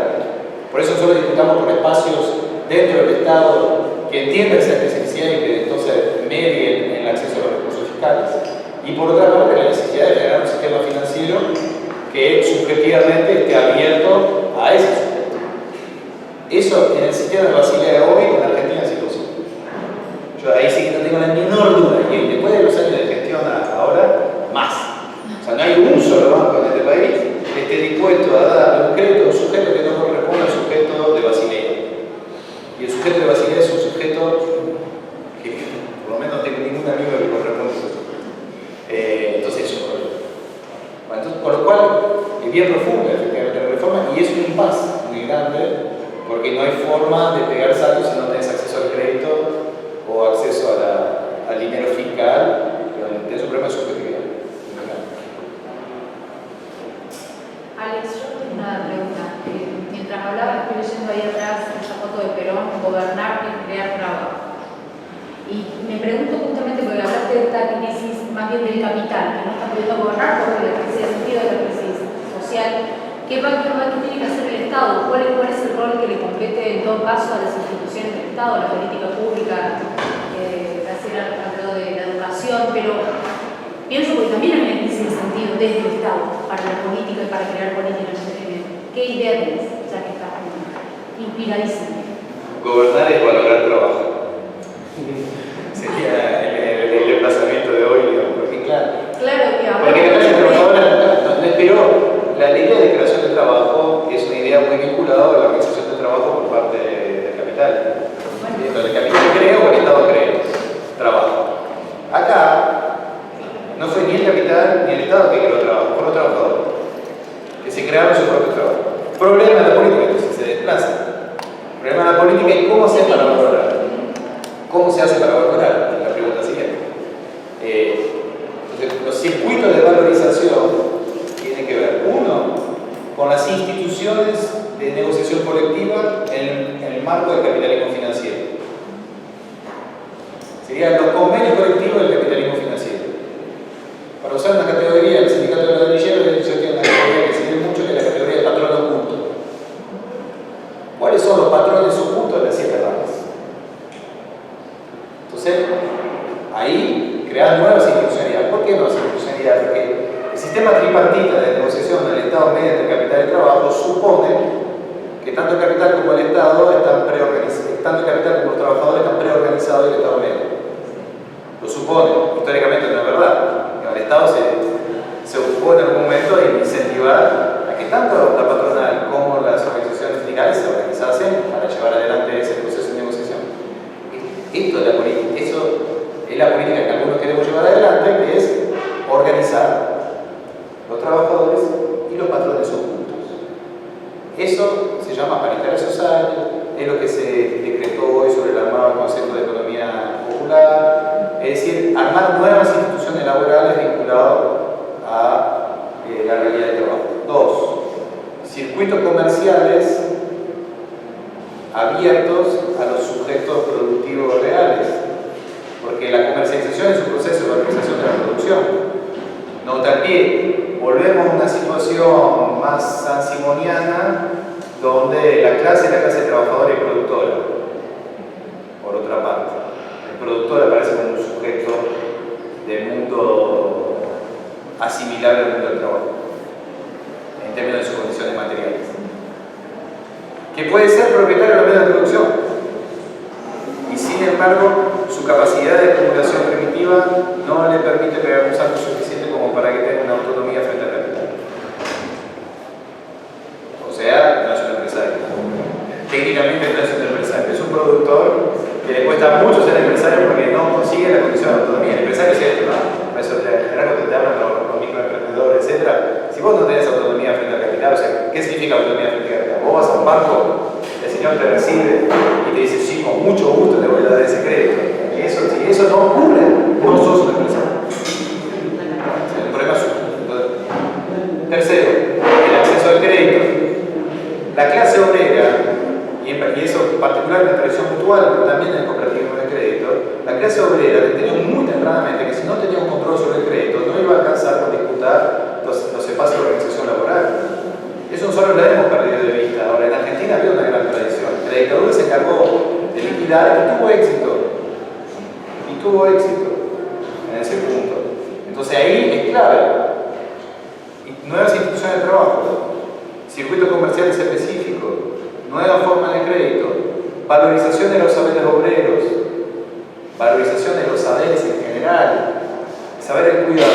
Por eso nosotros discutamos por espacios dentro del Estado que entiendan esa especificidad y que entonces medien el acceso a los recursos fiscales. Y por otra parte, la necesidad de generar un sistema financiero que subjetivamente esté abierto a ese sujeto. Eso en el sistema de Basilea de hoy, en Argentina sí lo sé. Yo ahí sí que no tengo la menor duda. Y después de los años de gestión ahora, más. O sea, no hay un solo banco en este país que esté dispuesto a darle un crédito a un sujeto que no corresponde al sujeto de Basilea. Y el sujeto de Basilea es un sujeto que por lo menos no tengo ningún amigo que corresponde a ese sujeto. Entonces eso es un problema. Bueno, entonces, por lo cual es bien profunda efectivamente la reforma y es un impasse muy grande porque no hay forma de pegar saltos si no tenés acceso al crédito o acceso al dinero fiscal, pero tenés un problema de subjetividad. Alex, yo tengo una pregunta. Mientras hablaba, estoy leyendo ahí atrás esa foto de Perón, gobernar y crear trabajo. Y me pregunto justamente, porque hablaste de esta crisis más bien del capital, que no está pudiendo gobernar por la crisis de sentido de la crisis social. ¿Qué tiene que hacer el Estado? ¿Cuál es el rol que le compete en todo caso a las instituciones del Estado, a la política pública, hacer alrededor de la educación? Pero pienso porque también hay una crisis de sentido desde el Estado para la política y para crear políticas. ¿Qué idea tienes? Ya que estás inspiradísimo. Gobernar es valorar trabajo. Sería el emplazamiento de hoy, digamos, porque claro, que ahora porque la clase trabajadora no esperó. La idea de creación de trabajo es una idea muy vinculada a la organización de trabajo por parte del capital. Bueno, el capital crea o el Estado crea trabajo. Acá no fue ni el capital ni el Estado que creó trabajo, fueron los trabajadores que se crearon su propio trabajo. Problema de la política, entonces se desplaza. Problema de la política es cómo se hace para valorar. ¿Cómo se hace para valorar? Es la pregunta siguiente. Entonces, los circuitos de valorización tienen que ver, uno, con las instituciones de negociación colectiva en el marco del capitalismo financiero. Serían los convenios colectivos del capitalismo financiero. Para usar una categoría, el sindicato de ladrilleros tiene una categoría que sirve mucho, que es la categoría de patrón oculto. ¿Cuáles son los patrones ocultos de las 7 ramas? Entonces, ahí crear nuevas institucionalidades. ¿Por qué nuevas institucionalidades? Porque el sistema tripartita de negociación del Estado mediante el capital de trabajo supone que tanto el capital como el Estado están preorganizados, tanto el capital como los trabajadores están preorganizados del Estado medio. Lo supone, históricamente no es verdad. El Estado se ocupó en algún momento de incentivar a que tanto la patronal como las organizaciones sindicales se organizasen para llevar adelante ese proceso de negociación. Esto es la política, eso es la política que algunos queremos llevar adelante, que es organizar los trabajadores y los patrones ocultos. Eso se llama paritaria social, es lo que se decretó hoy sobre el armado del Consejo de Economía Popular, es decir, armar nuevas instituciones laborales vinculadas a la realidad del trabajo. 2. Circuitos comerciales abiertos a los sujetos productivos reales, porque la comercialización es un proceso de organización de la producción. Nota pie, volvemos a una situación más sansimoniana donde la clase trabajadora y productora, por otra parte. El productor aparece como un sujeto del mundo asimilable al mundo del trabajo, en términos de sus condiciones materiales. Que puede ser propietario de los medios de producción y sin embargo su capacidad de acumulación primitiva no le permite pegar un salto suficiente como para que tenga una autonomía frente al capital. O sea, no es un empresario. el empresario porque no consigue la condición de autonomía. El empresario es esto, ¿no? Por eso te hablan los microemprendedores, etc. Si vos no tenés autonomía frente al capital, o sea, ¿qué significa autonomía frente al capital? Vos vas a un banco, el señor te recibe y te dice, sí, con mucho gusto te voy a dar ese crédito. Y eso, si eso no ocurre, vos no sos un empresario. El problema es suyo. Tercero, el acceso al crédito. La clase obrera, y eso particular en la tradición mutual, pero también en el cooperativismo de crédito, la clase obrera entendió muy tempranamente que si no tenía un control sobre el crédito, no iba a alcanzar con disputar los espacios de organización laboral. Eso nosotros lo hemos perdido de vista. Ahora, en Argentina había una gran tradición. La dictadura se encargó de liquidar y tuvo éxito. Y tuvo éxito en ese punto. Entonces ahí es clave. Nuevas instituciones de trabajo, circuitos comerciales específicos, nueva forma de crédito, valorización de los saberes obreros, valorización de los saberes en general, saber el cuidado.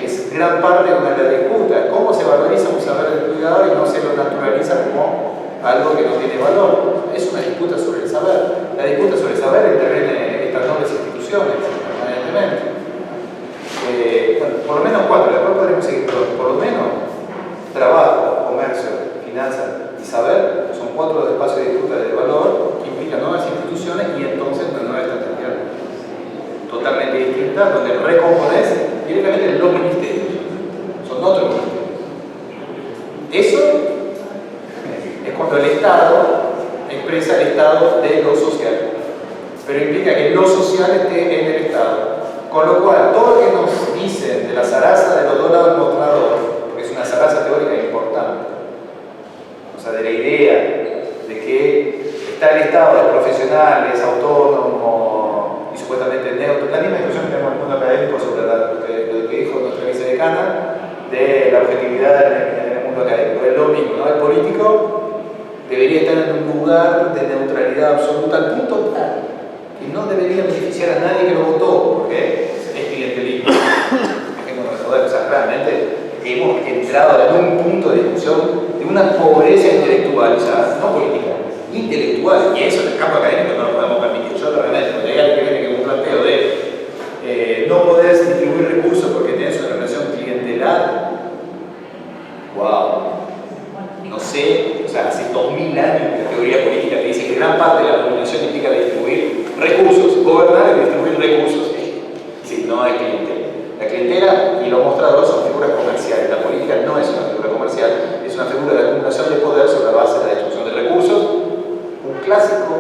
Es gran parte de una de la disputa. ¿Cómo se valoriza un saber del cuidado y no se lo naturaliza como algo que no tiene valor? Es una disputa sobre el saber. La disputa sobre el saber interviene en estas nobles instituciones, permanentemente. Bueno, por lo menos 4, después podremos seguir, pero por lo menos trabajo, comercio, finanzas y saber son 4 espacios de disputa de valor que implican nuevas instituciones y entonces una nueva estrategia totalmente distinta, donde recomponés directamente los ministerios. Son otros ministerios. Eso es cuando el Estado expresa el estado de lo social, pero implica que lo social esté en el Estado. Con lo cual, todo lo que nos dicen de la zaraza de los 2 lados del mostrador, porque es una zaraza teórica importante, o sea, de la idea de que está el Estado, es profesional, es autónomo y supuestamente neutro, la misma discusión que tenemos en el mundo académico sobre lo que dijo nuestra vicedecana de la objetividad en el mundo académico. Es lo mismo, ¿no? El político debería estar en un lugar de neutralidad absoluta al punto tal que no debería beneficiar a nadie que lo votó, porque es clientelismo. O sea, realmente hemos entrado en un punto de discusión de una pobreza intelectual, o sea, no política, intelectual, y eso en el campo académico no lo podemos permitir. Yo realmente, cuando hay alguien que viene con un planteo de no poder distribuir recursos porque tenés una relación clientelar, wow. No sé, o sea, hace 2000 años la teoría política te dice que gran parte de la dominación implica distribuir recursos, gobernar y distribuir recursos. Sí, no hay clientela. La clientela y los mostradores son figuras comerciales. La política no es una figura comercial, es una figura de acumulación de poder sobre la base de la distribución de recursos, un clásico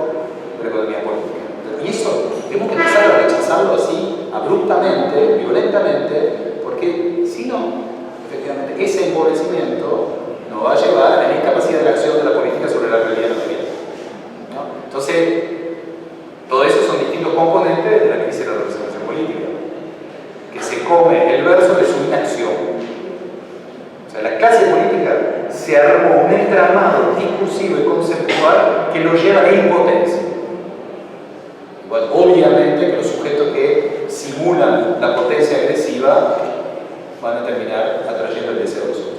de la economía política. Y eso tenemos que empezar a rechazarlo así, abruptamente, violentamente, porque si no, efectivamente, ese empobrecimiento nos va a llevar a la incapacidad de la acción de la política sobre la realidad material, ¿no? Entonces, todo eso son distintos componentes de la crisis de la representación política, que se come el verso de su inacción. O sea, la clase política se armó un entramado discursivo y conceptual que lo lleva a la impotencia. Igual, obviamente que los sujetos que simulan la potencia agresiva van a terminar atrayendo el deseo de los otros.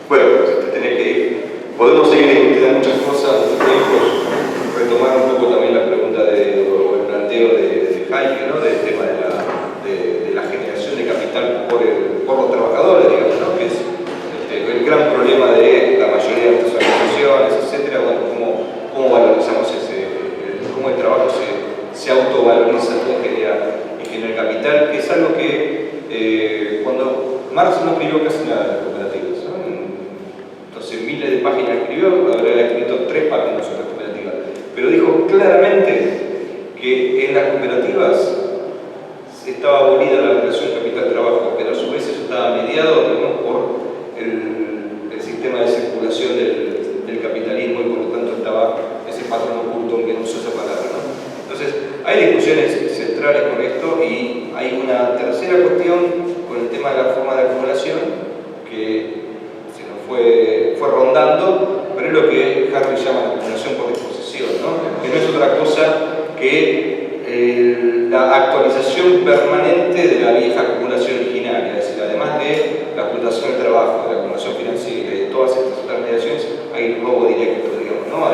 Bueno, podemos seguir discutiendo muchas cosas, retomar un poco también la pregunta o el planteo de Jaime, ¿no? Del tema de la generación de capital por los trabajadores, digamos, ¿no? Que es el gran problema de la mayoría de nuestras organizaciones, etcétera. Bueno, ¿cómo valorizamos cómo el trabajo se autovaloriza, genera capital, que es algo que cuando Marx no escribió casi nada de las cooperativas, ¿no? Entonces miles de páginas escribió, habrá escrito 3 páginas sobre las cooperativas, pero dijo claramente que en las cooperativas estaba abolida la relación capital-trabajo, pero a su vez eso estaba mediado, ¿no? por el sistema de circulación del capitalismo y por lo tanto estaba ese patrón oculto, aunque no usa esa palabra, ¿no? Entonces hay discusiones centrales con esto y hay una tercera cuestión con el tema de la forma de acumulación que se nos fue rondando, pero es lo que Harry llama la acumulación por disposición, ¿no? Que no es otra cosa que la actualización permanente de la vieja acumulación originaria, es decir, además de la ocultación del trabajo, de la acumulación malversación financiera y todas estas otras mediaciones, hay robo directo, digamos, ¿no?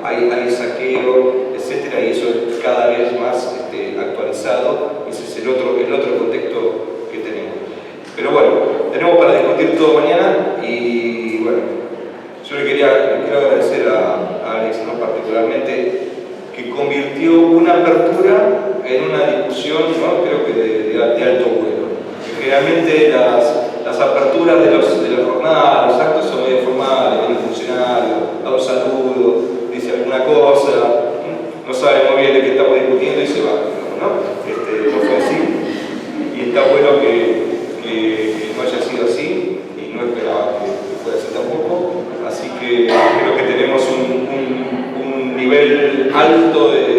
Hay saqueo, etcétera, y eso es cada vez más actualizado. Ese es el otro contexto que tenemos. Pero bueno, tenemos para discutir todo mañana y bueno, yo le quiero agradecer a Alex, ¿no? Particularmente, que convirtió una apertura en una discusión, ¿no? Creo que de alto vuelo. Generalmente las aperturas de las jornadas, los actos son medio formales, viene un funcionario, da un saludo, dice alguna cosa, no sabe muy bien de qué estamos discutiendo y se va, ¿no? No fue así. Y está bueno que no haya sido así, y no esperaba que fuera así tampoco. Así que creo que tenemos un nivel alto de